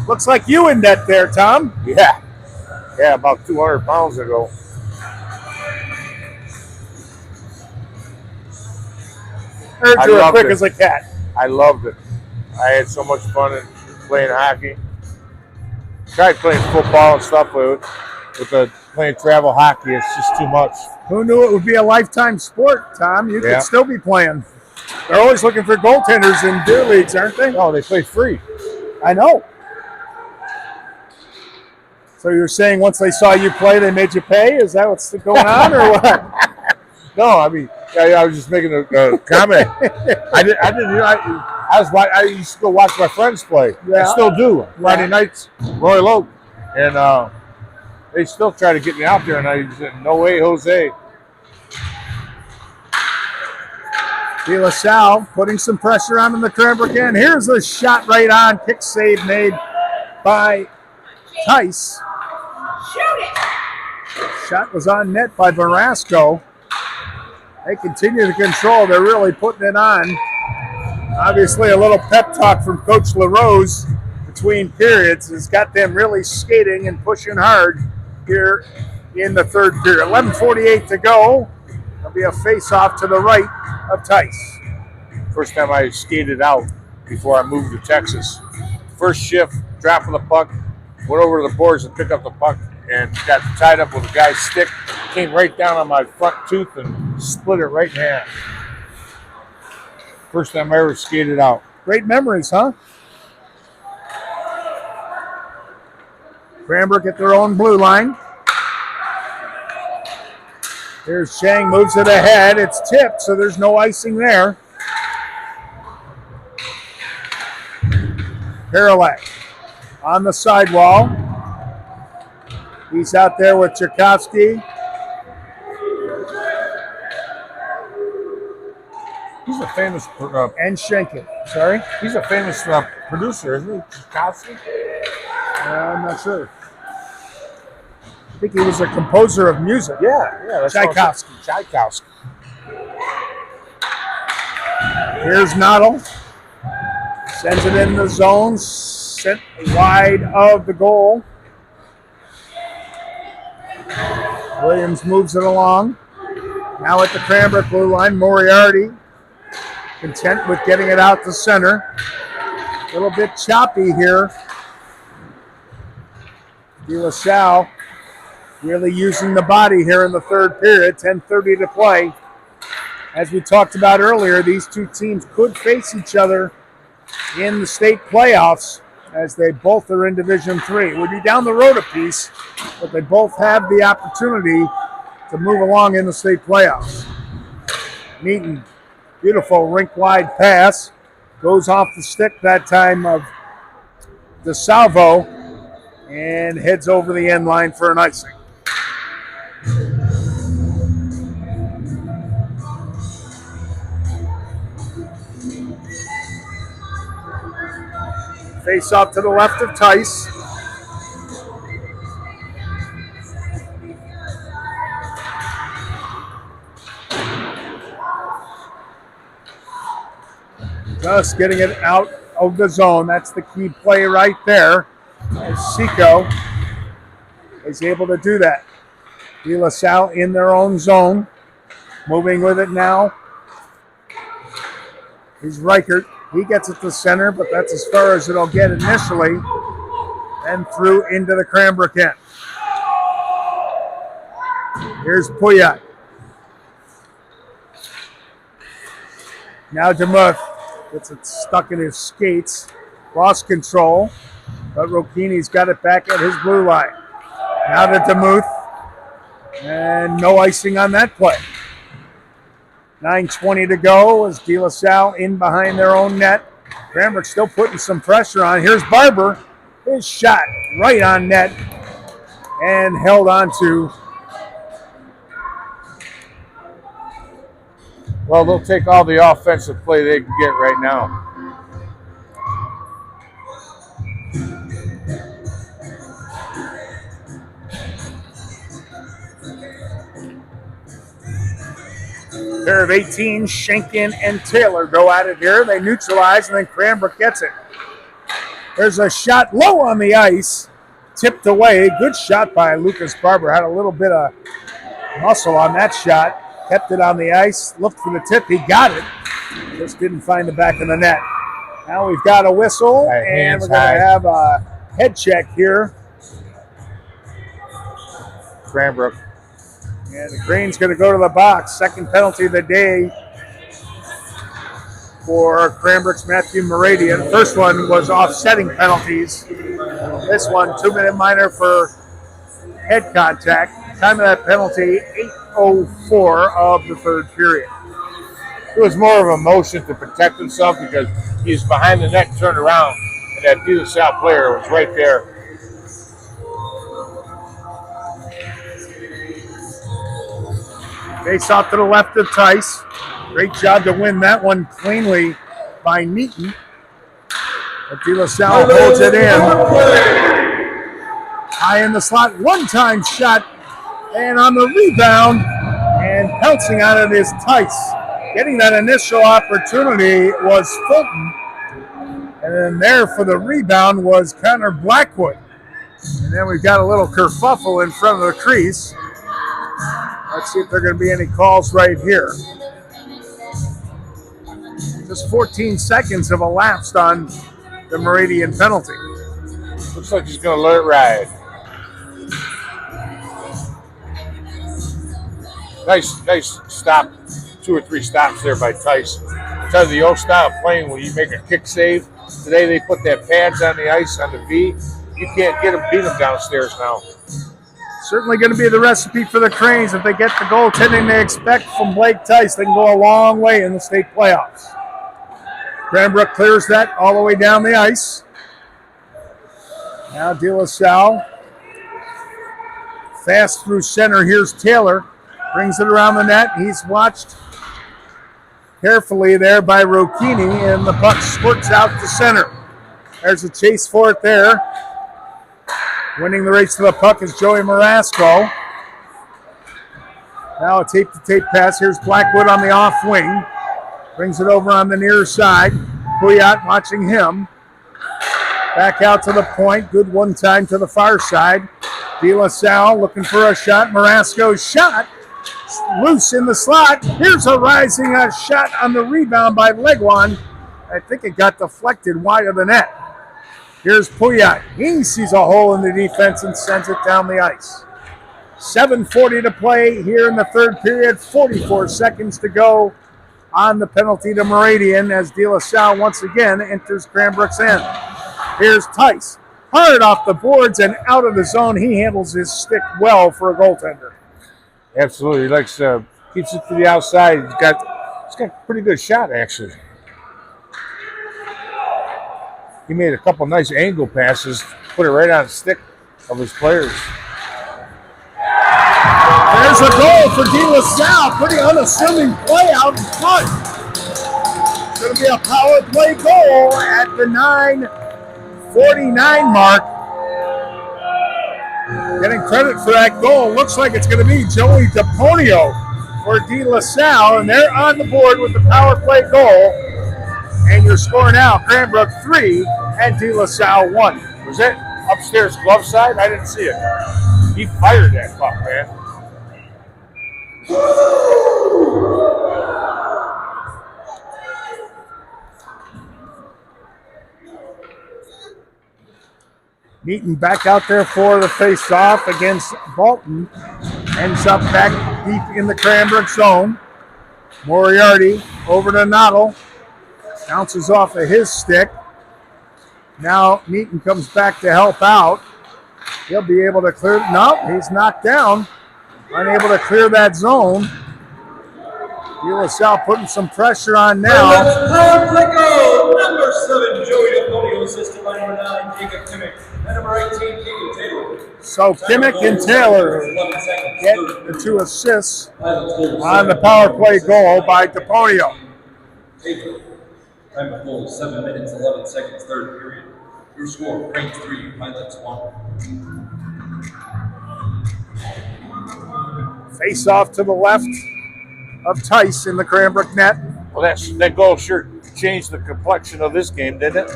Looks like you in net there, Tom. Yeah, about 200 pounds ago. Heard you were quick as a cat. I loved it. I had so much fun in playing hockey. Tried playing football and stuff with playing travel hockey. It's just too much. Who knew it would be a lifetime sport, Tom? You could still be playing. They're always looking for goaltenders in beer leagues, aren't they? No, they play free. I know. So you're saying once they saw you play, they made you pay? Is that what's going on, or what? No, I mean, I was just making a comment. I used to go watch my friends play. Yeah. I still do. Friday nights, Royal Oak, and they still try to get me out there, and I said, "No way, Jose." De La Salle putting some pressure on in the Cranbrook end. Here's a shot right on. Kick save made by Tice. Shoot it! Shot was on net by Barasco. They continue to control. They're really putting it on. Obviously, a little pep talk from Coach LaRose between periods has got them really skating and pushing hard here in the third period. 11:48 to go. There'll be a face-off to the right of Tice. First time I skated out before I moved to Texas. First shift, dropping the puck, went over to the boards and picked up the puck and got tied up with a guy's stick, came right down on my front tooth and split it right in half. First time I ever skated out. Great memories, huh? Cranbrook at their own blue line. Here's Chang, moves it ahead. It's tipped, so there's no icing there. Karolak on the sidewall. He's out there with Tchaikovsky. He's a famous And Schenken. Sorry? He's a famous producer, isn't he? Tchaikovsky? I'm not sure. I think he was a composer of music. Yeah. That's Tchaikovsky. Tchaikovsky. Here's Noddle. Sends it in the zone. Sent wide of the goal. Williams moves it along. Now at the Cranbrook blue line, Moriarty content with getting it out to center. A little bit choppy here De La Salle really using the body here in the third period. 10:30 to play. As we talked about earlier, these two teams could face each other in the state playoffs as they both are in Division III. We'll be down the road a piece, but they both have the opportunity to move along in the state playoffs. Neaton, beautiful rink-wide pass. Goes off the stick that time of DeSalvo and heads over the end line for an icing. Face off to the left of Tice. Just getting it out of the zone. That's the key play right there. As Seco is able to do that. De La Salle in their own zone. Moving with it now. He's Reichert. He gets it to center, but that's as far as it'll get initially. And through into the Cranbrook end. Here's Puyat. Now DeMuth gets it stuck in his skates. Lost control, but Rocchini's got it back at his blue line. Now to DeMuth. And no icing on that play. 9:20 to go as De La Salle in behind their own net. Cranbrook still putting some pressure on. Here's Barber. His shot right on net and held on to. Well, they'll take all the offensive play they can get right now. Pair of 18, Schenken and Taylor go at it here. They neutralize, and then Cranbrook gets it. There's a shot low on the ice, tipped away. Good shot by Lucas Barber. Had a little bit of muscle on that shot. Kept it on the ice, looked for the tip. He got it. Just didn't find the back of the net. Now we've got a whistle, and we're going to have a head check here. Cranbrook. And the Crane's going to go to the box. Second penalty of the day for Cranbrook's Matthew Moradian. First one was offsetting penalties. This one, 2-minute minor for head contact. Time of that penalty, 8:04 of the third period. It was more of a motion to protect himself because he's behind the net, turned around, and that De La Salle player was right there. Face off to the left of Tice. Great job to win that one cleanly by Neaton. But De La Salle holds it in. High in the slot, one-time shot, and on the rebound, and pouncing on it is Tice. Getting that initial opportunity was Fulton. And then there for the rebound was Connor Blackwood. And then we've got a little kerfuffle in front of the crease. Let's see if there are going to be any calls right here. Just 14 seconds have elapsed on the Meridian penalty. Looks like he's going to let it ride. Nice stop. 2 or 3 stops there by Tice. I tell you, the old style of playing when you make a kick save. Today they put that pads on the ice on the V. You can't beat them downstairs now. Certainly going to be the recipe for the Cranes. If they get the goaltending they expect from Blake Tice, they can go a long way in the state playoffs. Cranbrook clears that all the way down the ice. Now De La Salle. Fast through center. Here's Taylor. Brings it around the net. He's watched carefully there by Rocchini, and the puck squirts out to center. There's a chase for it there. Winning the race to the puck is Joey Marasco. Now a tape-to-tape pass. Here's Blackwood on the off wing. Brings it over on the near side. Puyat watching him. Back out to the point. Good one time to the far side. De La Salle looking for a shot. Marasco's shot. Loose in the slot. Here's a rising shot on the rebound by Legwan. I think it got deflected wide of the net. Here's Puyat. He sees a hole in the defense and sends it down the ice. 7:40 to play here in the third period. 44 seconds to go on the penalty to Meridian as De La Salle once again enters Cranbrook's end. Here's Tice. Hard off the boards and out of the zone. He handles his stick well for a goaltender. Absolutely. He likes keeps it to the outside. He's got a pretty good shot, actually. He made a couple nice angle passes, put it right on the stick of his players. There's a goal for De La Salle. Pretty unassuming play out in front. It's going to be a power play goal at the 9:49 mark. Getting credit for that goal. Looks like it's going to be Joey DePonio for De La Salle, and they're on the board with the power play goal. And your score now, Cranbrook 3 and De La Salle 1. Was that upstairs glove side? I didn't see it. He fired that puck, man. Meeting back out there for the face-off against Bolton. Ends up back deep in the Cranbrook zone. Moriarty over to Noddle. Bounces off of his stick. Now Meeting comes back to help out. He'll be able to clear. No, he's knocked down. Unable to clear that zone. De La Salle putting some pressure on now. Power play goal. Number 7, Joey DePonio, assisted by number 9, Jacob Kimmick, and number 18, Keegan Taylor. So Kimmick and Taylor get the 2 assists on the power play goal by DePonio. Time of goal, 7 minutes, 11 seconds, third period. Your score, Cranes 3, Pilots 1. Face off to the left of Tice in the Cranbrook net. Well, that goal sure changed the complexion of this game, didn't it?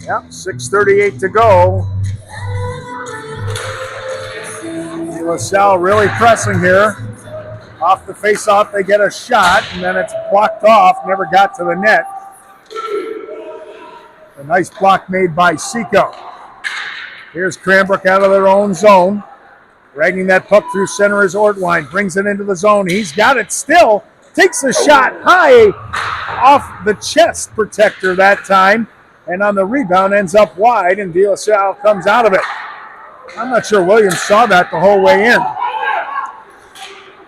Yep, 6:38 to go. De La Salle really pressing here. Off the face-off, they get a shot, and then it's blocked off. Never got to the net. A nice block made by Seco. Here's Cranbrook out of their own zone. Dragging that puck through center is Ortwine. Brings it into the zone. He's got it still. Takes a shot high off the chest protector that time. And on the rebound ends up wide, and De La Salle comes out of it. I'm not sure Williams saw that the whole way in.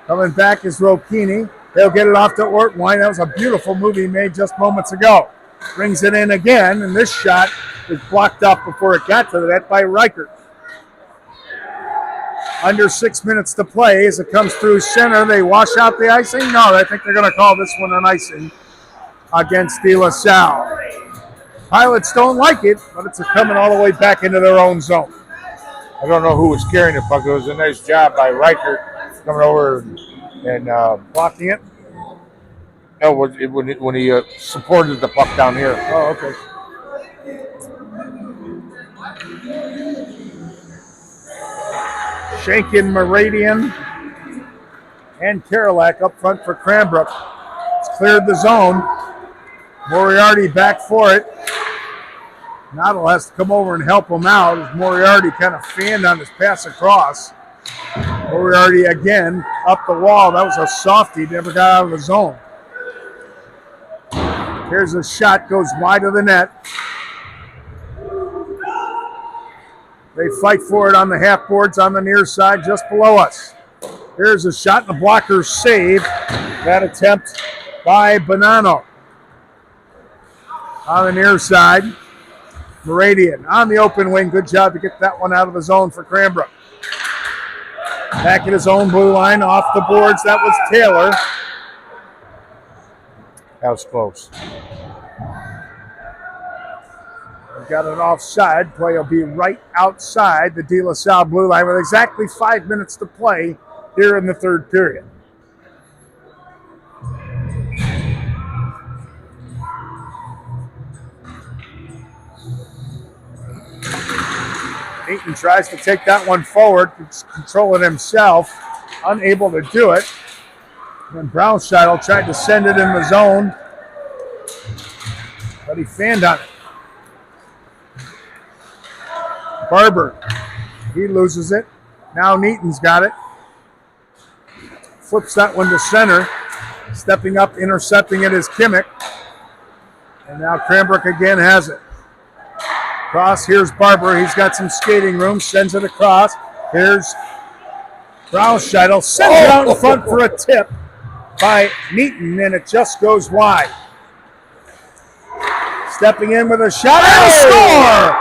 Coming back is Rokini. They'll get it off to Ortwine. That was a beautiful move he made just moments ago. Brings it in again, and this shot is blocked up before it got to the net by Reichert. Under 6 minutes to play as it comes through center. They wash out the icing. No, I think they're going to call this one an icing against De La Salle. Pilots don't like it, but it's coming all the way back into their own zone. I don't know who was carrying the puck. It was a nice job by Reichert coming over and Blocking it. no, when he supported the puck down here. Oh, okay. Shankin, Meridian, and Karolak up front for Cranbrook. It's cleared the zone. Moriarty back for it. Noddle has to come over and help him out as Moriarty kind of fanned on his pass across. Moriarty again up the wall. That was a softie. Never got out of the zone. Here's a shot. Goes wide of the net. They fight for it on the half boards on the near side just below us. Here's a shot and the blocker save. That attempt by Bonanno. On the near side, Meridian on the open wing. Good job to get that one out of the zone for Cranbrook. Back at his own blue line, off the boards. That was Taylor. That was close. We've got an offside. Play will be right outside the De La Salle blue line with exactly 5 minutes to play here in the third period. Eaton tries to take that one forward, control it himself, unable to do it. And Brownscheitel tried to send it in the zone, but he fanned on it. Barber, he loses it. Now Neaton's got it. Flips that one to center. Stepping up, intercepting it is Kimmick. And now Cranbrook again has it. Cross, here's Barber. He's got some skating room. Sends it across. Here's Braunscheitel. Sends it out in front for a tip by Neaton, and it just goes wide. Stepping in with a shot and a score!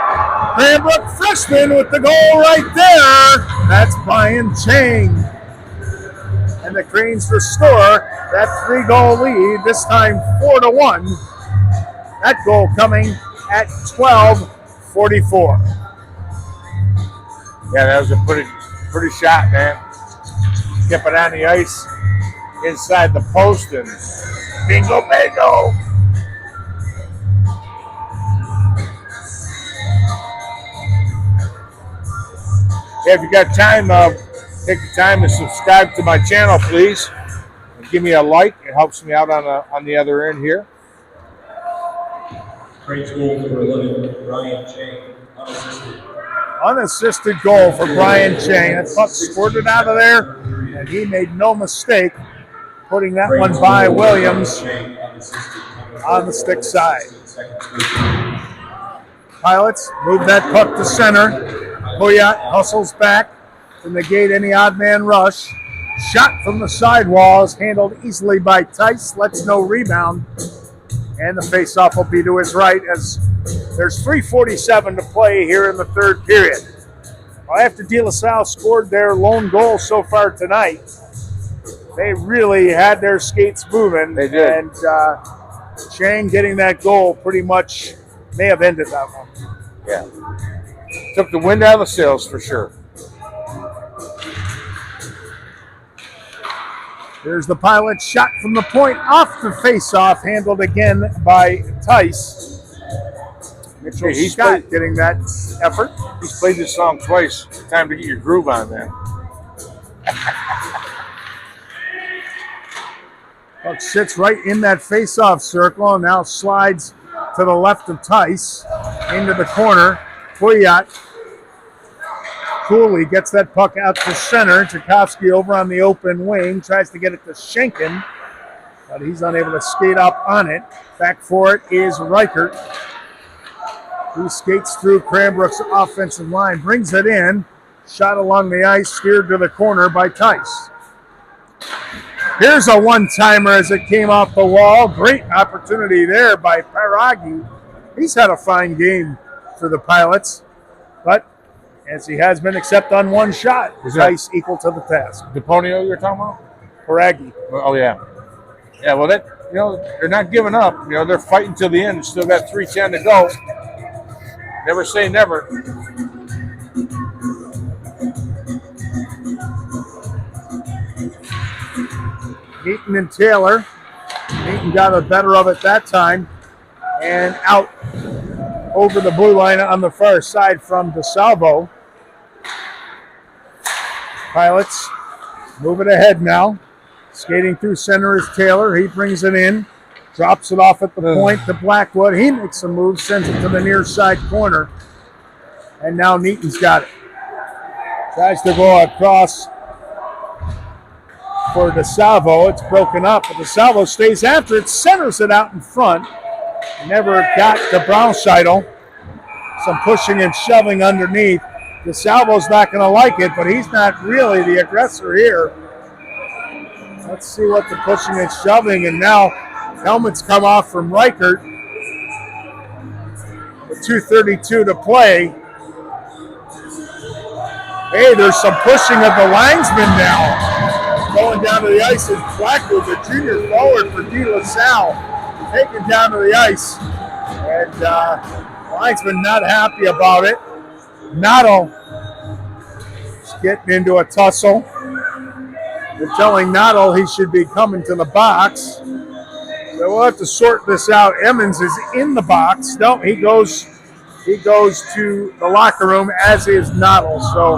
Cranbrook freshman with the goal right there. That's Brian Chang. And the Cranes restore that 3-goal lead, this time 4-1. That goal coming at 12:44. Yeah, that was a pretty shot, man. Kept it on the ice inside the post and bingo, bango. Yeah, if you got time, take the time to subscribe to my channel, please. And give me a like. It helps me out on the other end here. Crane's goal for 11, Brian Chang, unassisted. Unassisted goal for Brian Chang. That puck squirted out of there, and he made no mistake putting that one by Williams on the stick side. Pilots move that puck to center. Poyat hustles back to negate any odd man rush. Shot from the sidewall is handled easily by Tice. Lets no rebound. And the faceoff will be to his right as there's 3:47 to play here in the third period. Well, after De La Salle scored their lone goal so far tonight, they really had their skates moving. They did. And Chang getting that goal pretty much may have ended that one. Yeah. Took the wind out of the sails for sure. There's the Pilot shot from the point off the faceoff, handled again by Tice. Mitchell Scott getting that effort. He's played this song twice. Time to get your groove on, man. Puck sits right in that faceoff circle and now slides to the left of Tice into the corner. Poyat Cooley gets that puck out to center. Tchaikovsky over on the open wing, tries to get it to Schenken, but he's unable to skate up on it. Back for it is Reichert, who skates through Cranbrook's offensive line, brings it in, shot along the ice, steered to the corner by Tice. Here's a one-timer as it came off the wall. Great opportunity there by Paragi. He's had a fine game for the Pilots, but as he has been, except on one shot, Tice equal to the task. DePonio you're talking about? Paragi. Oh, yeah. Yeah, well, that, they're not giving up. They're fighting till the end. Still got 3:10 to go. Never say never. Heaton and Taylor. Heaton got the better of it that time. And out over the blue line on the far side from DeSalvo. Pilots move it ahead now. Skating through center is Taylor. He brings it in. Drops it off at the point to Blackwood. He makes a move, sends it to the near side corner. And now Neaton's got it. Tries to go across for DeSalvo. It's broken up, but DeSalvo stays after it, centers it out in front. Never got to Braunscheitel. Some pushing and shoving underneath. DeSalvo's not going to like it, but he's not really the aggressor here. Let's see what the pushing and shoving, and now helmets come off from Reichert. With 2:32 to play. Hey, there's some pushing of the linesman now. Going down to the ice is Blackwood, the junior forward for De La Salle. Taken down to the ice. And linesman not happy about it. Noddle is getting into a tussle. They're telling Noddle he should be coming to the box. So we'll have to sort this out. Emmons is in the box. No, he goes to the locker room, as is Noddle. So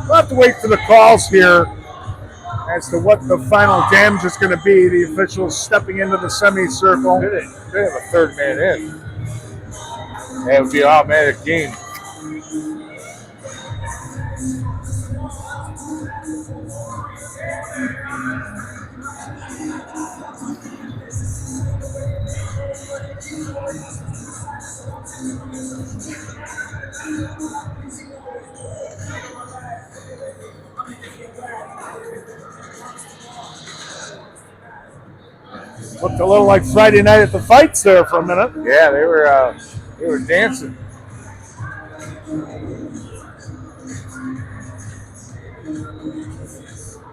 we'll have to wait for the calls here as to what the final damage is going to be. The officials stepping into the semicircle. They have a third man in. That would be an automatic game. Looked a little like Friday night at the fights there for a minute. Yeah, they were dancing.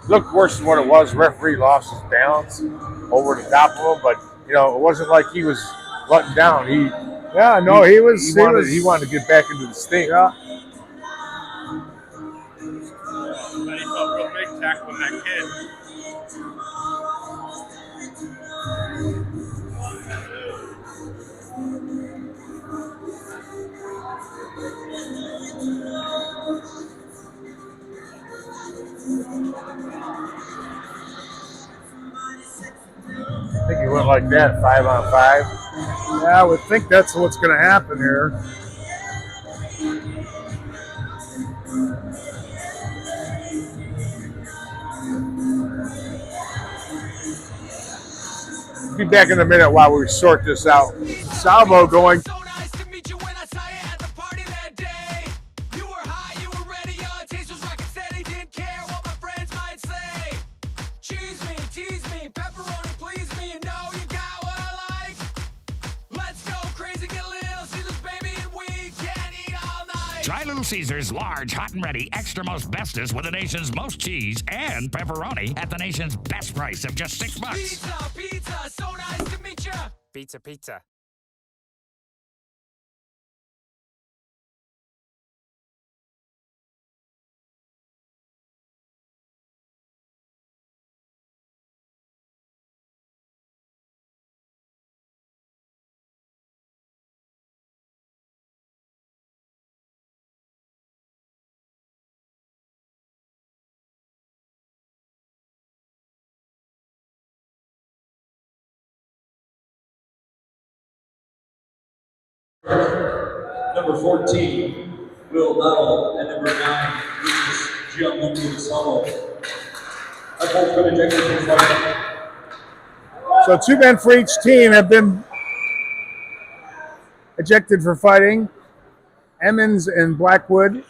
Looked worse than what it was. Referee lost his balance over the top of him, but you know it wasn't like he was letting down. He wanted to get back into the stink. Yeah. He felt real big tackling that kid. I think he went like that, 5-on-5. Yeah, I would think that's what's going to happen here. Be back in a minute while we sort this out. Salvo going. So nice to meet you when I saw you at the party that day. You were high, you were ready, your taste was rockin' steady. Didn't care what my friends might say. Cheese me, tease me, pepperoni please me. You know you got what I like. Let's go crazy, get Little Caesars, baby, and we can eat all night. Try Little Caesars large, hot and ready, extra most bestest with the nation's most cheese and pepperoni at the nation's best price of just $6. Pizza, pizza, so nice to meet you. Pizza, pizza. Number 14, Will Nuttall, and number 9, Lucas Gianluca Salle. Have both been ejected from fighting. So 2 men for each team have been ejected for fighting. Emmons and Blackwood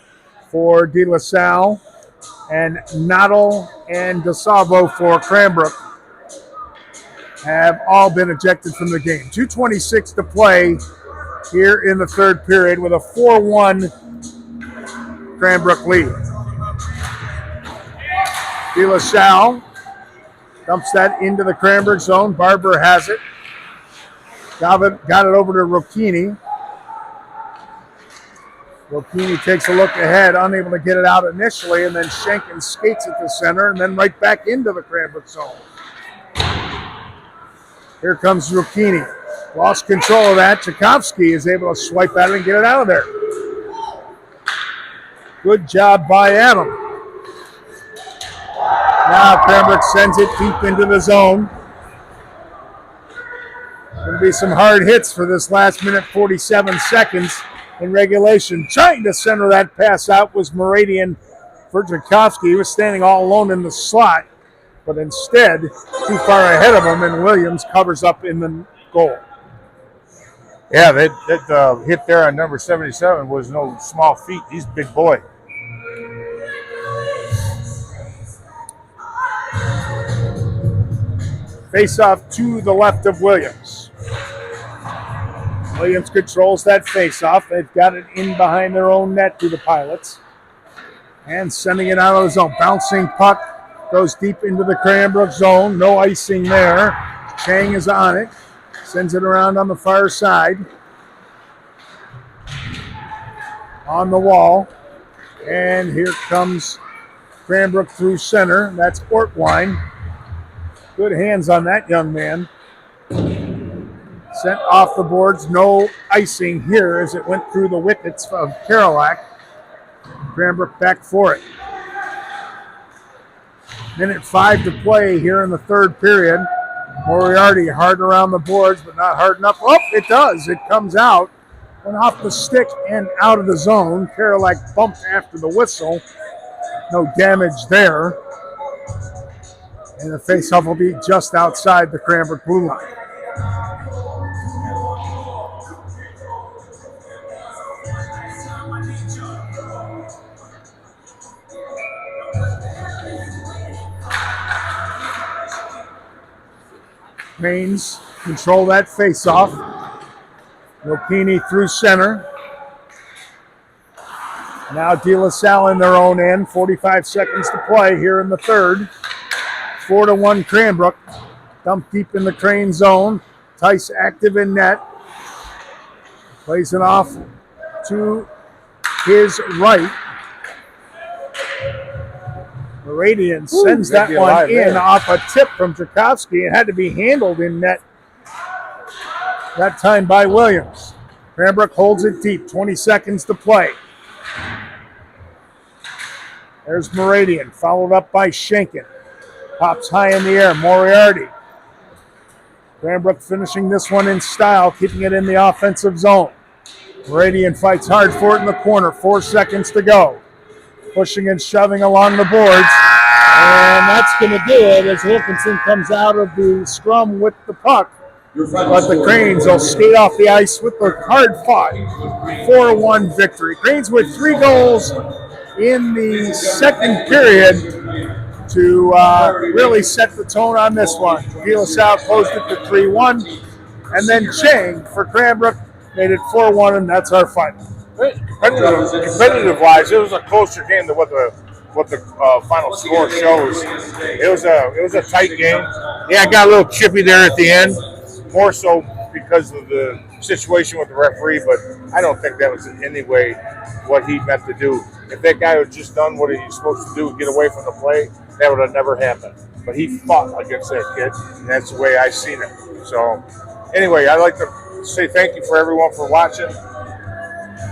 for De La Salle, and Noddle and DeSalvo for Cranbrook have all been ejected from the game. 2:26 to play here in the third period with a 4-1 Cranbrook lead. De La Salle dumps that into the Cranbrook zone. Barber has it. Got it over to Rocchini. Rocchini takes a look ahead, unable to get it out initially, and then Schenken skates at the center and then right back into the Cranbrook zone. Here comes Rocchini. Lost control of that. Tchaikovsky is able to swipe at it and get it out of there. Good job by Adam. Now Cranbrook sends it deep into the zone. Going to be some hard hits for this last minute 47 seconds in regulation. Trying to center that pass out was Moradian for Tchaikovsky. He was standing all alone in the slot, but instead too far ahead of him, and Williams covers up in the goal. Yeah, that hit there on number 77 was no small feat. He's a big boy. Face off to the left of Williams. Williams controls that face off. They've got it in behind their own net to the Pilots. And sending it out of the zone. Bouncing puck goes deep into the Cranbrook zone. No icing there. Chang is on it. Sends it around on the far side. On the wall. And here comes Cranbrook through center. That's Ortwine. Good hands on that young man. Sent off the boards. No icing here as it went through the wickets of Kerouac. Cranbrook back for it. Minute 5 to play here in the third period. Moriarty hard around the boards, but not hard enough. Oh, it does. It comes out. Went off the stick and out of the zone. Kerouac bumped after the whistle. No damage there. And the faceoff will be just outside the Cranbrook blue line. Cranes control that face-off. Lokini through center. Now De La Salle in their own end. 45 seconds to play here in the third. 4-1 Cranbrook. Dump deep in the Crane zone. Tice active in net. Plays it off to his right. Meridian sends that one in off a tip from Tchaikovsky. It had to be handled in net that time by Williams. Cranbrook holds it deep. 20 seconds to play. There's Meridian, followed up by Schenken. Pops high in the air. Moriarty. Cranbrook finishing this one in style, keeping it in the offensive zone. Meridian fights hard for it in the corner. 4 seconds to go. Pushing and shoving along the boards. And that's going to do it as Wilkinson comes out of the scrum with the puck. But the Cranes will skate off the ice with the hard-fought 4-1 victory. Cranes with 3 goals in the second period to really set the tone on this one. De La Salle closed it to 3-1. And then Chang for Cranbrook made it 4-1, and that's our final. Competitive-wise, it was a closer game than what the final score shows. It was a tight game. Yeah, it got a little chippy there at the end, more so because of the situation with the referee. But I don't think that was in any way what he meant to do. If that guy had just done what he was supposed to do, get away from the play, that would have never happened. But he fought against that kid, and that's the way I seen it. So, anyway, I'd like to say thank you for everyone for watching.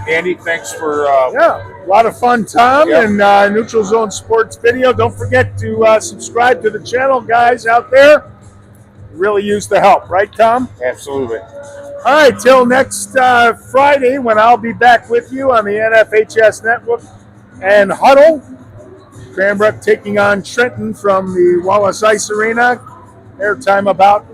Andy, thanks for a lot of fun, Tom, Yep. and Neutral Zone Sports Video. Don't forget to subscribe to the channel, guys out there. Really use the help, right, Tom? Absolutely. All right, till next Friday when I'll be back with you on the NFHS Network and Huddle. Cranbrook taking on Trenton from the Wallace Ice Arena. Their time about